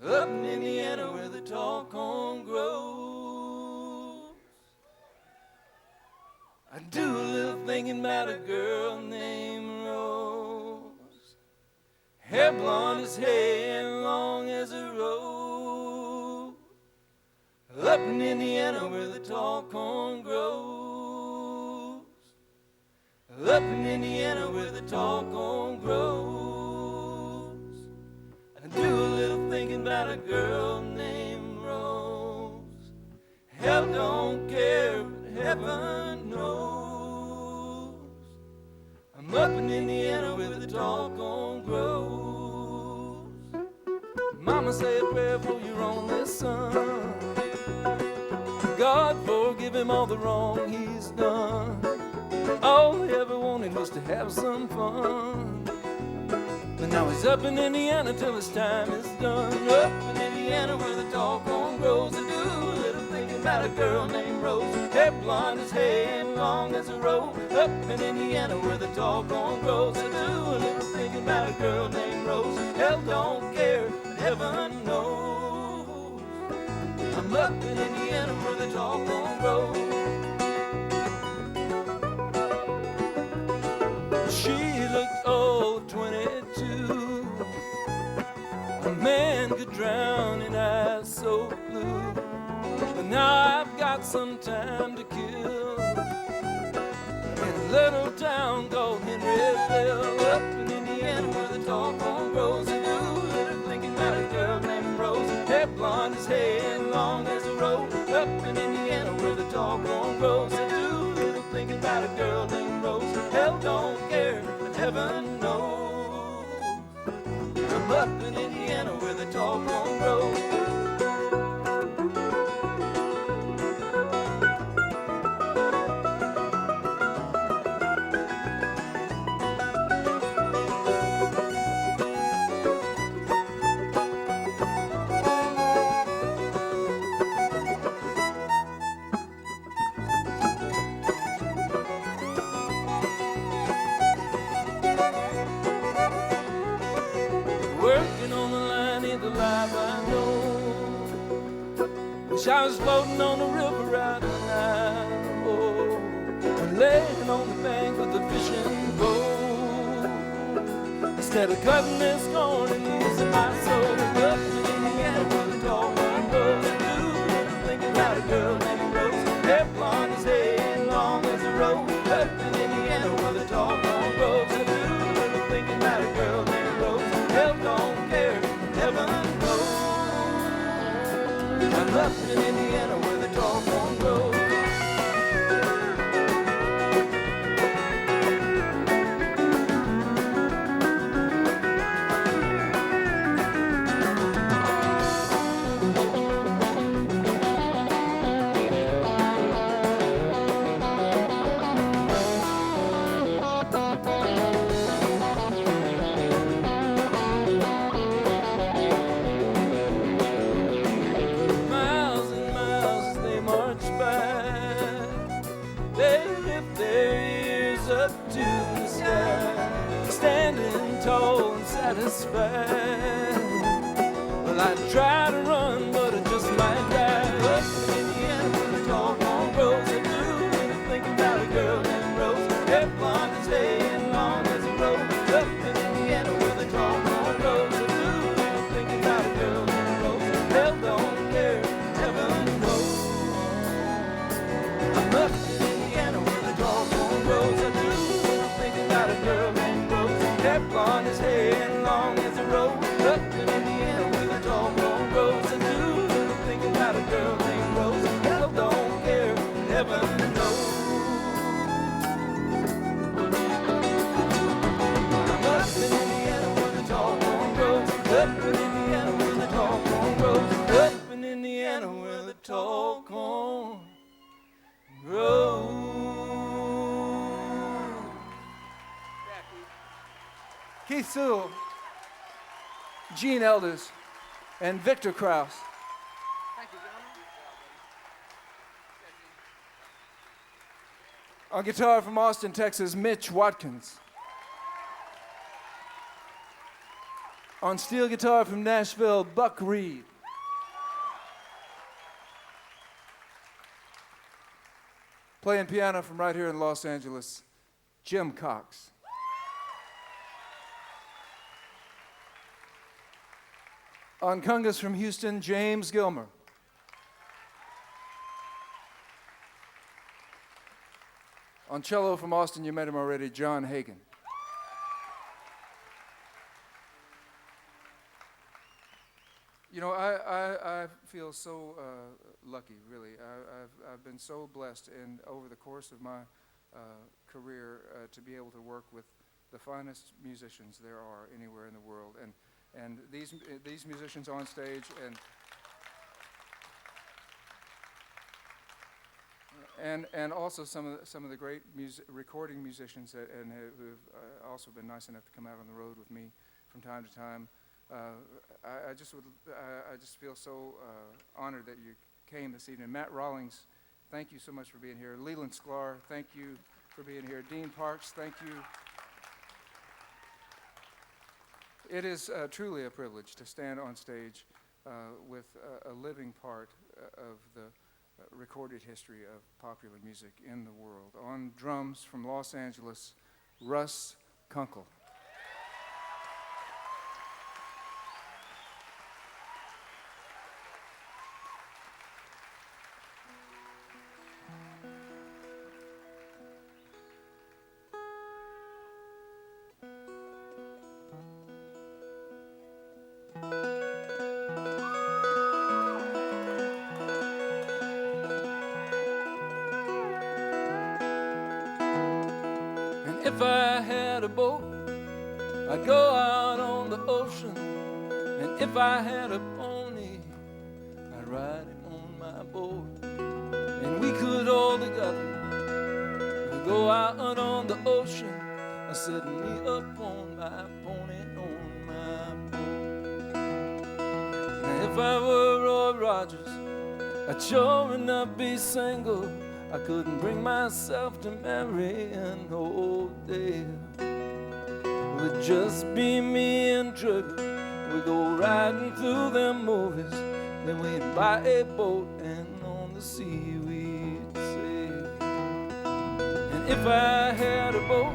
Up in Indiana where the tall corn grows, I do a little thinking about a girl named Rose. Hair blonde as hair and long as a rose. Up in Indiana where the tall corn grows. Up in Indiana where the tall corn grows. I do a little thinking about a girl named Rose. Hell don't care, but heaven knows. I'm up in Indiana where the tall corn grows. Mama say a prayer for your only son. God forgive him all the wrong he's done. All he ever wanted was to have some fun. But now he's up in Indiana till his time is done. Up in Indiana where the tall corn grows. I do a little thinking about a girl named Rose. Hair blonde as hair and long as a rose. Up in Indiana where the tall corn grows. I do a little thinking about a girl named Rose. Hell don't care, but heaven knows. I'm up in Indiana where the tall corn grows. She looked old, 22. A man could drown in eyes so blue. But now I've got some time to kill in a little town called Henryville. Up in Indiana where the tall corn grows. I do a little thinking about a girl named Rose. Hair blonde as hair and long as a rose. Up in Indiana where the tall corn grows. I do a little thinking about a girl named Rose. Hell don't care, but heaven knows. I'm up in Indiana where the tall corn grows. Working on the line ain't the life I know. Wish I was floating on the river out in Idaho, and laying on the bank with the fishing pole, instead of cutting this corn and losing my soul. Up in Indiana where the tall corn grows. I do a little thinking about a girl named Rose. Hair blonde as hair and long as a rose. Up in Indiana where the tall corn grows. I do a little thinking about a girl named Rose. Hell don't care, heaven knows. I'm up in Indiana where the tall corn grows. Miles and miles they march by. They lift their ears up to the sky, standing tall and satisfied. Well, I try to run, but I just might die. Up in Indiana where the tall corn grows. I do a little thinking about a girl named Rose. Hair blonde as hair and long as a rose. Up in Indiana where the tall corn grows. I do a little thinking about a girl named Rose. Hell don't care, heaven knows. I'm up in Indiana where the tall corn grows. I do a little thinking about a girl named Rose. Hair blonde as hair and long as a rose. Up in Indiana where the tall corn grows. I do a little thinking about a girl named Rose. Hell don't care, heaven knows. I'm up in Indiana where the tall corn grows. Up in Indiana where the tall corn grows. Up in Indiana where the tall corn grows. Keith Sewell, Gene Elders, and Victor Krause. Thank you, gentlemen. On guitar from Austin, Texas, Mitch Watkins. On steel guitar from Nashville, Buck Reed. Playing piano from right here in Los Angeles, Jim Cox. On congas from Houston, James Gilmer. On cello from Austin, you met him already, John Hagen. You know, I feel so lucky, really. I've been so blessed, and over the course of my career, to be able to work with the finest musicians there are anywhere in the world, and these musicians on stage, and also some of the great recording musicians who have also been nice enough to come out on the road with me from time to time. I just feel so honored that you came this evening. Matt Rawlings, thank you so much for being here. Leland Sklar, thank you for being here. Dean Parks, thank you. It is truly a privilege to stand on stage with a living part of the recorded history of popular music in the world. On drums from Los Angeles, Russ Kunkel. If I had a boat, I'd go out on the ocean. And if I had a pony, I'd ride him on my boat. And we could all together go out on the ocean. I said, me up on my pony on my boat. Now if I were Roy Rogers, I'd sure enough be single. I couldn't bring myself to marry an old Dale. It would just be me and Trigger. We'd go riding through them movies. Then we'd buy a boat and on the sea we'd sail. And if I had a boat,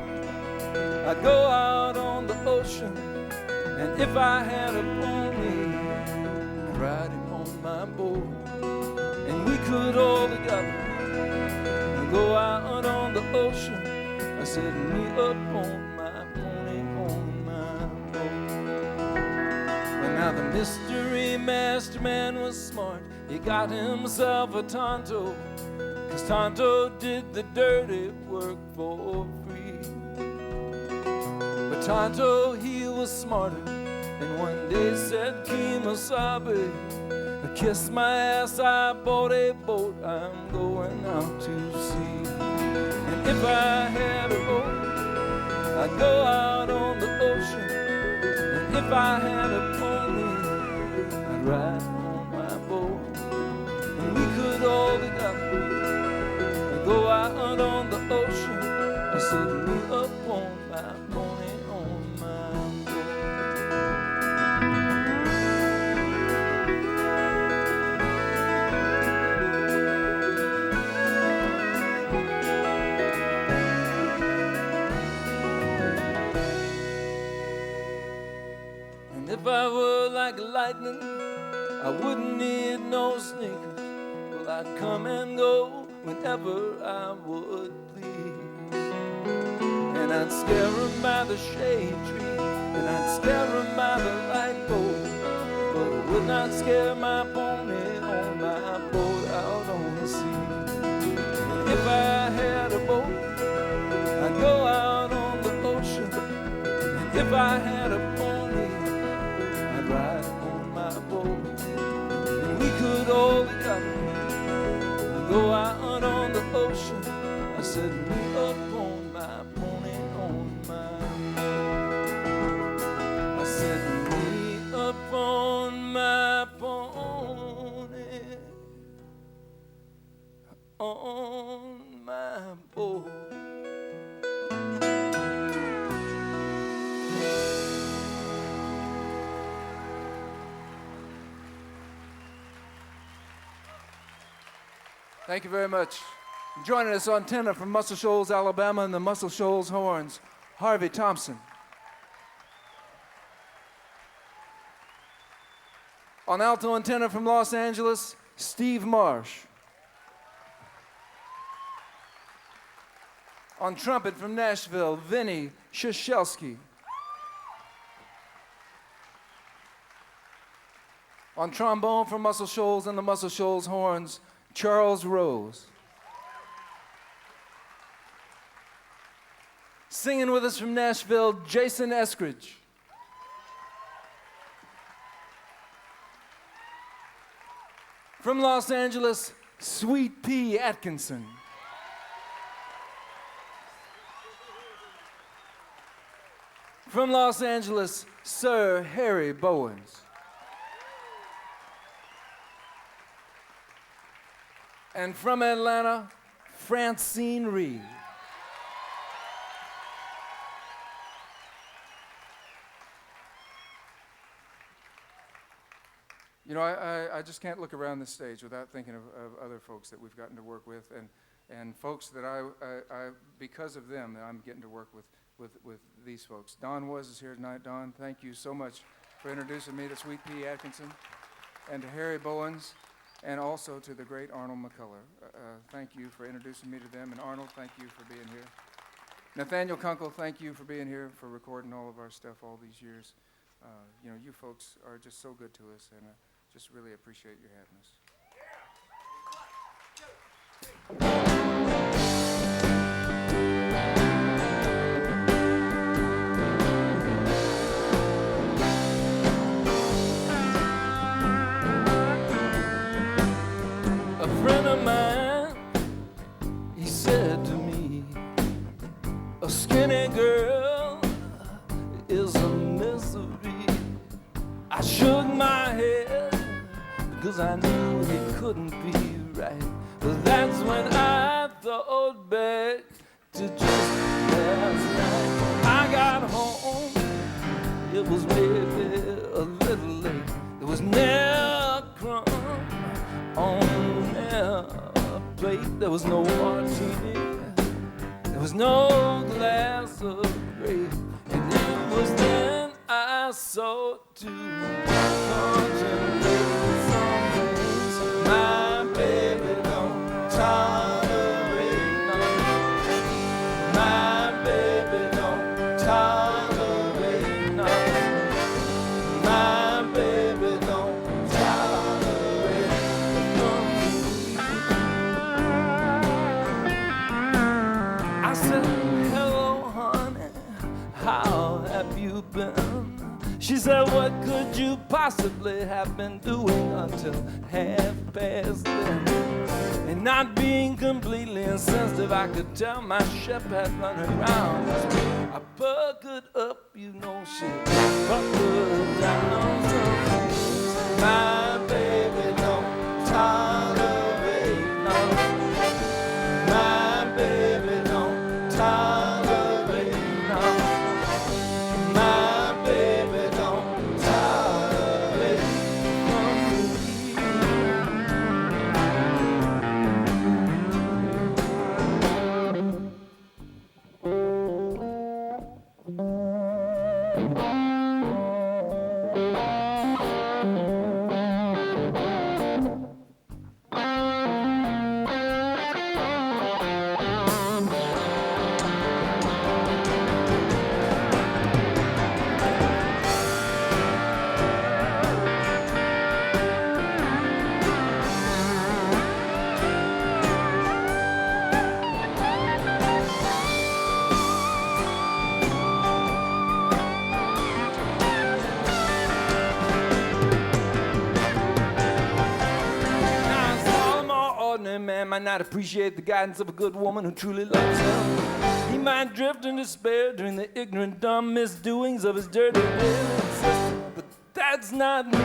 I'd go out on the ocean. And if I had a pony, I'd ride him on my boat. And we could all together go out on the ocean. I said, me up on my pony on my boat. Well, now the mystery master man was smart. He got himself a Tonto, 'cause Tonto did the dirty work for free. But Tonto, he was smarter, and one day said, Kemosabe, kiss my ass, I bought a boat, I'm going out to sea. And if I had a boat, I'd go out on the ocean. And if I had a pony, I'd ride on my boat. And we could all together go out on the ocean. I said, me up on my pony on my boat. If I were like lightning, I wouldn't need no sneakers. Well, I'd come and go whenever I would please. And I'd scare 'em by the shade tree, and I'd scare 'em by the light pole. But I would not scare my pony on my boat out on the sea. And if I had a boat, I'd go out on the ocean. And if I had a pony, ride on my boat. And we could all together go out on the ocean. I said, me up on my pony on my boat. I said, me up on my Thank you very much. Joining us on tenor from Muscle Shoals, Alabama, and the Muscle Shoals Horns, Harvey Thompson. On alto and tenor from Los Angeles, Steve Marsh. On trumpet from Nashville, Vinny Shashelski. On trombone from Muscle Shoals and the Muscle Shoals Horns, Charles Rose. Singing with us from Nashville, Jason Eskridge. From Los Angeles, Sweet Pea Atkinson. From Los Angeles, Sir Harry Bowens. And from Atlanta, Francine Reed. You know, I just can't look around this stage without thinking of other folks that we've gotten to work with, and folks that I because of them, that I'm getting to work with these folks. Don is here tonight. Don, thank you so much for introducing me to Sweet Pea Atkinson and to Harry Bowens, and also to the great Arnold McCullough. Thank you for introducing me to them, and Arnold, thank you for being here. Nathaniel Kunkel, thank you for being here, for recording all of our stuff all these years. You know, you folks are just so good to us, and just really appreciate your having us. A friend of mine, he said to me, a skinny girl is a misery. I shook my head, cause I knew it couldn't be right. But that's when I thought back to just last night. I got home, it was maybe a little late. There was never a crumb on their plate. There was no martini, there was no glass of grape. And it was then I sought to contemplate some things my baby don't tolerate. My baby don't tolerate. My baby don't tolerate. I said, hello, honey, how have you been? She said, what could you possibly have been doing until 10:30? And not being completely insensitive, I could tell my ship had run around. I buckled up, you know, she buckled down. My baby don't tolerate, no. My baby don't tolerate, no. My baby don't tolerate man might not appreciate the guidance of a good woman who truly loves him. He might drift in despair during the ignorant, dumb misdoings of his dirty little sister. But that's not me.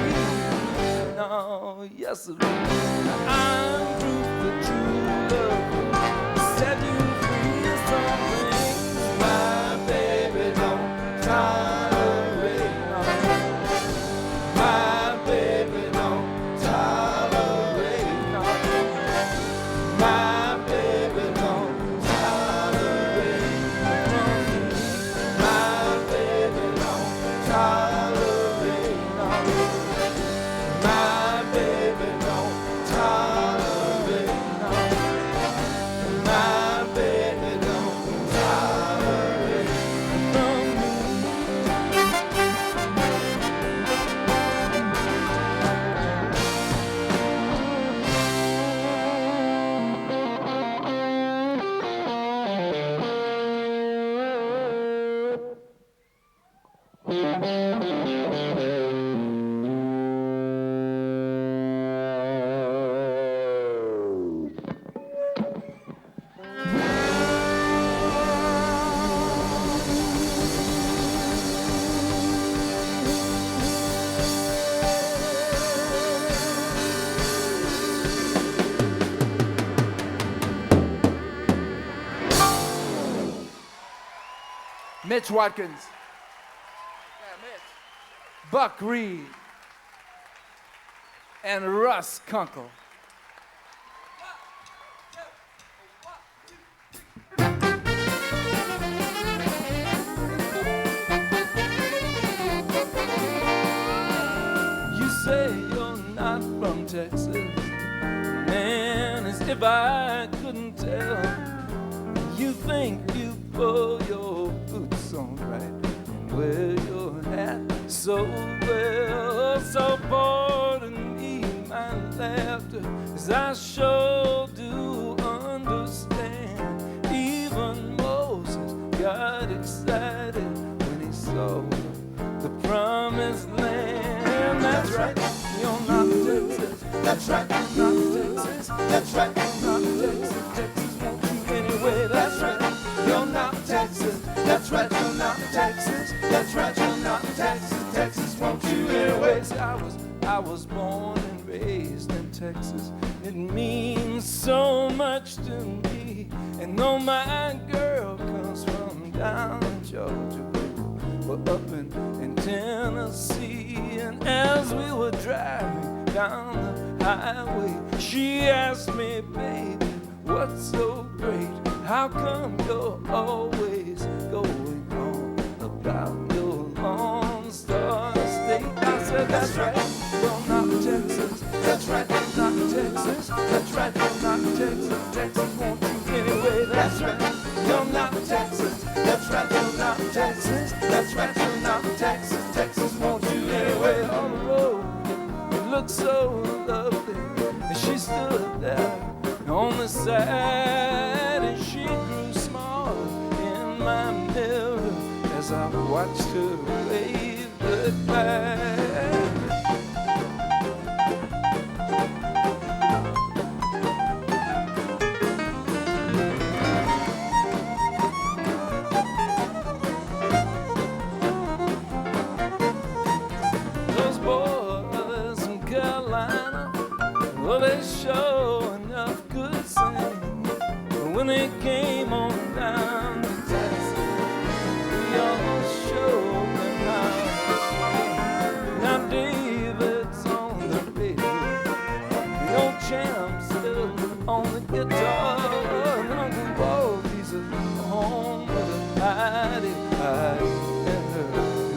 No, yes, sir. I'm proof that true love set you free. Some things my baby don't tolerate. No. My baby don't tolerate. No. Mitch Watkins. Buck Reed. And Russ Kunkel. You say you're not from Texas, man, as if I couldn't tell. You think you pull your boots on right and wear your hat so well. So pardon me my laughter, as I sure do understand. Even Moses got excited when he saw the promised land. That's right, you're not Texas. That's right, you're not Texas. That's right, you're not Texas. Texas won't you anyway. That's right, you're not Texas. That's right, you're not Texas. That's right, you're not Texas. Texas won't you anyway. See, I was born and raised in Texas. It means so much to me. And though my girl comes from down in Georgia, we're up in Tennessee. And as we were driving down the highway, she asked me, baby, what's so great? How come you're always going on about your Lone Star State? I said, that's right, you're not Texas. That's right, you're not Texas. That's right, you're not Texas. Texas won't you anyway. That's right, you're not Texas. That's right, you're not Texas. That's right, you're not Texas. Texas won't you anyway. On the road, it looked so lovely, and she stood there on the side, and she grew smaller in my mirror as I watched her wave goodbye. Those boys from Carolina, well, they sure enough could sing. But when they came on down to Texas, we all showed them how to swing. Now David's on the radio, the old champ's still on the guitar, and Uncle Baldy's at home with a hidey and her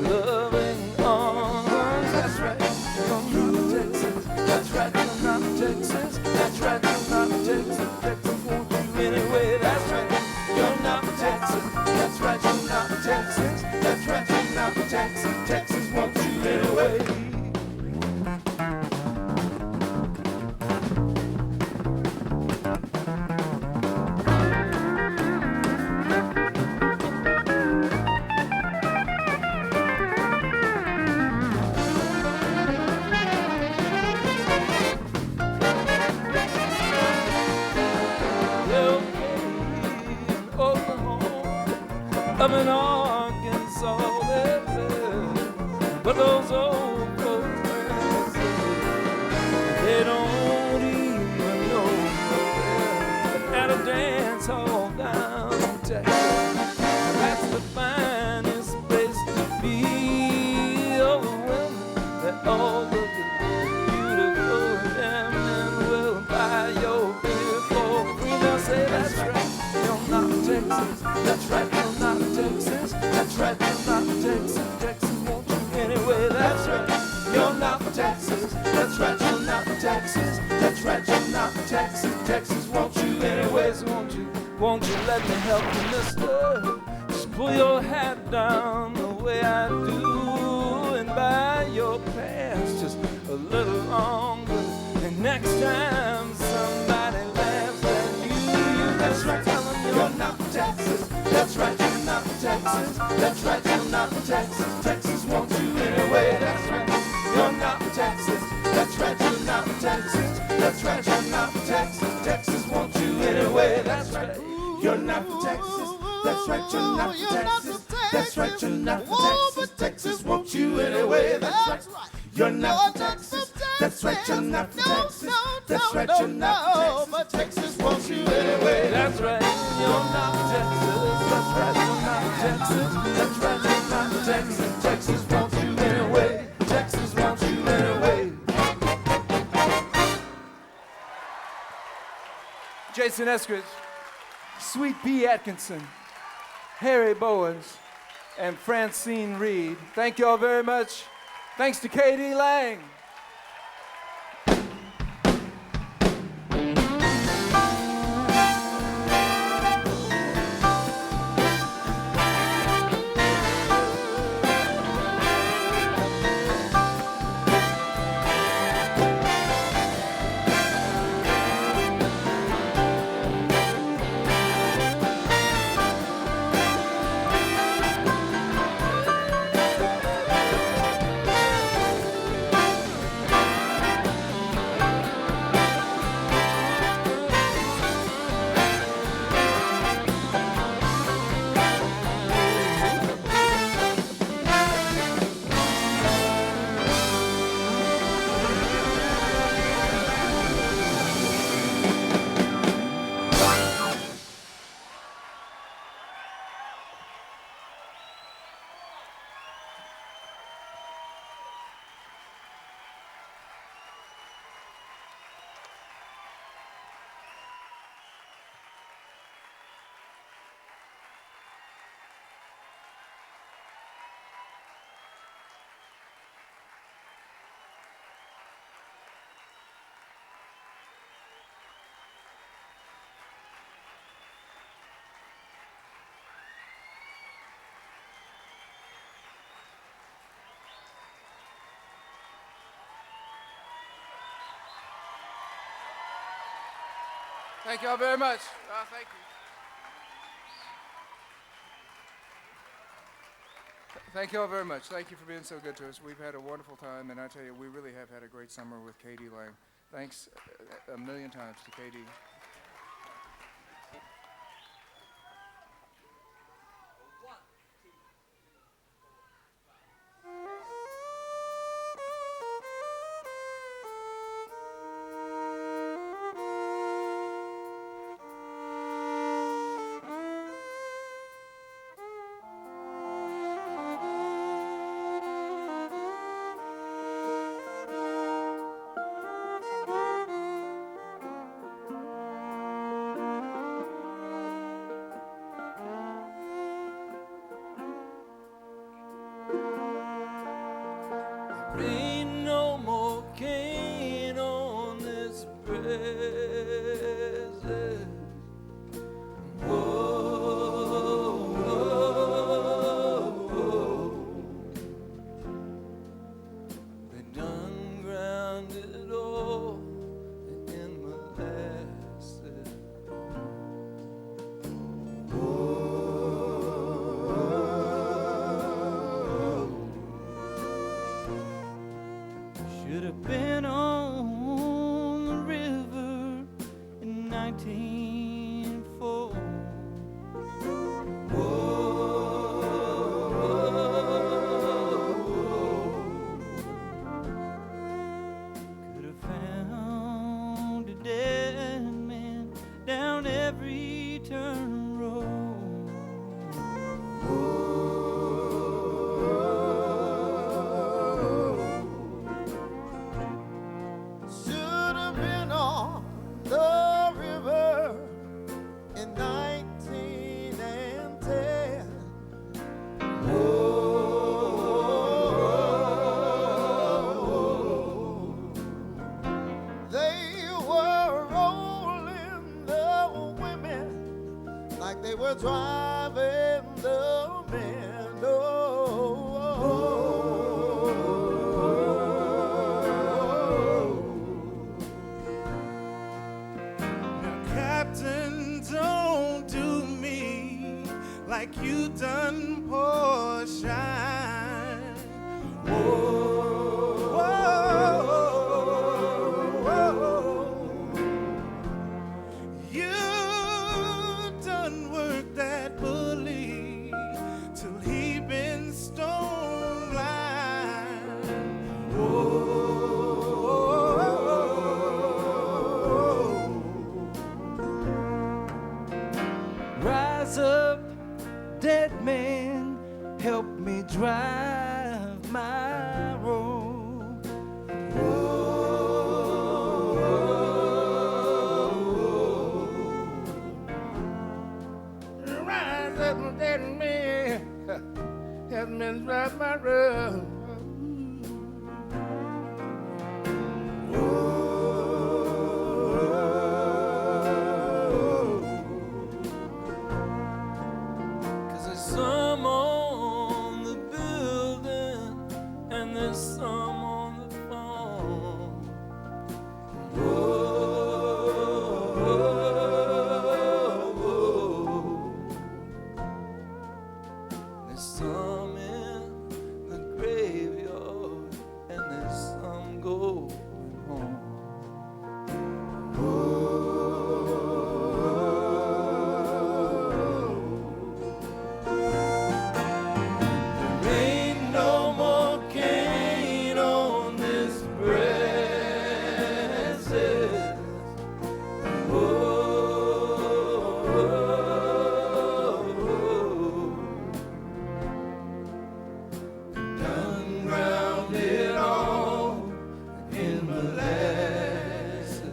loving arms. That's right, you're not Texas. That's right, you're not Texas. That's right, you're not Texas. Texas won't you anyway. That's right, you're not Texas. That's right, you're not Texas. That's right, you're not Texas. Texas won't you anyway. Up in Arkansas, but those old folks, they don't even know at a dance hall down in Texas. That's the finest place to be. All the women that all look beautiful, and men will buy your beer for free. They'll say, that's right, you're not Texas. That's right, you're not Texas. That's right, you're not Texas. Texas won't you anyway. That's right, you're not Texas. That's right, you're not Texas. That's right, you're not Texas. Texas won't you anyway. So won't you let me help you, mister? Just pull your hat down the way I do, and buy your pants just a little longer. And next time somebody laughs at you, that's right, tell them you're not Texas. That's right, you're not Texas. That's right, you're not Texas. Texas won't you anyway. That's right, you're not Texas. That's right, you're not Texas. That's right, you're not Texas. Texas won't you anyway. That's right, you're not Texas. That's right, you're not Texas. That's right, you're not Texas. Texas won't you anyway. That's right, you're not Texas. That's right, you're not Texas. That's right, you're not Texas. Texas won't you anyway. That's right, you're not Texas. That's right, you're not Texas. Texas. That's right, that's right, Texas. Texas wants you anyway. Texas wants you anyway. Jason Eskridge, Sweet Pea Atkinson, Harry Bowens, and Francine Reed. Thank you all very much. Thanks to K.D. Lang. Thank you all very much. Thank you. Thank you all very much. Thank you for being so good to us. We've had a wonderful time, and I tell you, we really have had a great summer with K.D. Lang. Thanks a million times to K.D. Ain't no more cane on this present. Whoa, whoa, whoa. They done ground it all in molasses. Should have been on the river in 1904. Could have found a dead man down every turn road. Should have been on the river in 1910. They were rolling the women like they were driving the men. Now, Captain, don't do me like you done poor Shine. Whoa, whoa, whoa. You done worked that bully till he been stone blind. Rise up, dead man help me drive my road. Rise up, dead man, help me drive my road. Cause there's some on the building and there's some on the phone. There's some in the graveyard and there's some going home. There ain't no more cane on this breast. Done ground it all in molasses.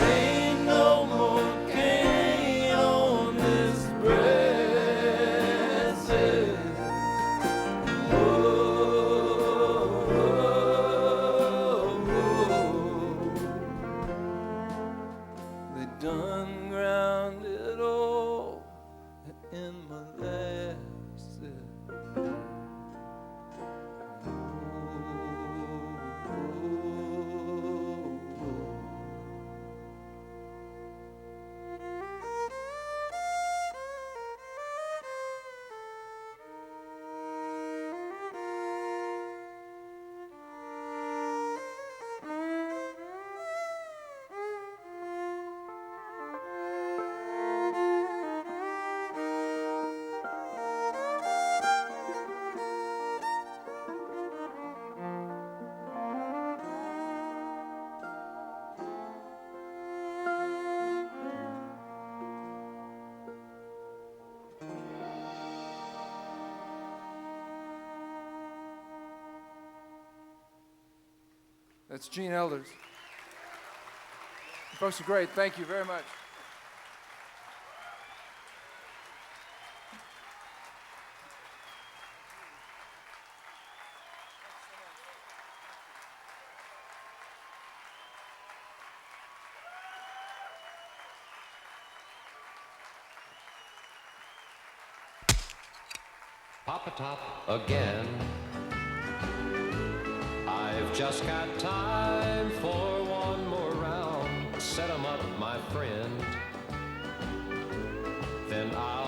Ain't no more cane on this breast. They done ground it all in molasses. That's Gene Elders. You folks are great. Thank you very much. Papa Top again. I've just got time for one more round. Set 'em up, my friend. Then I'll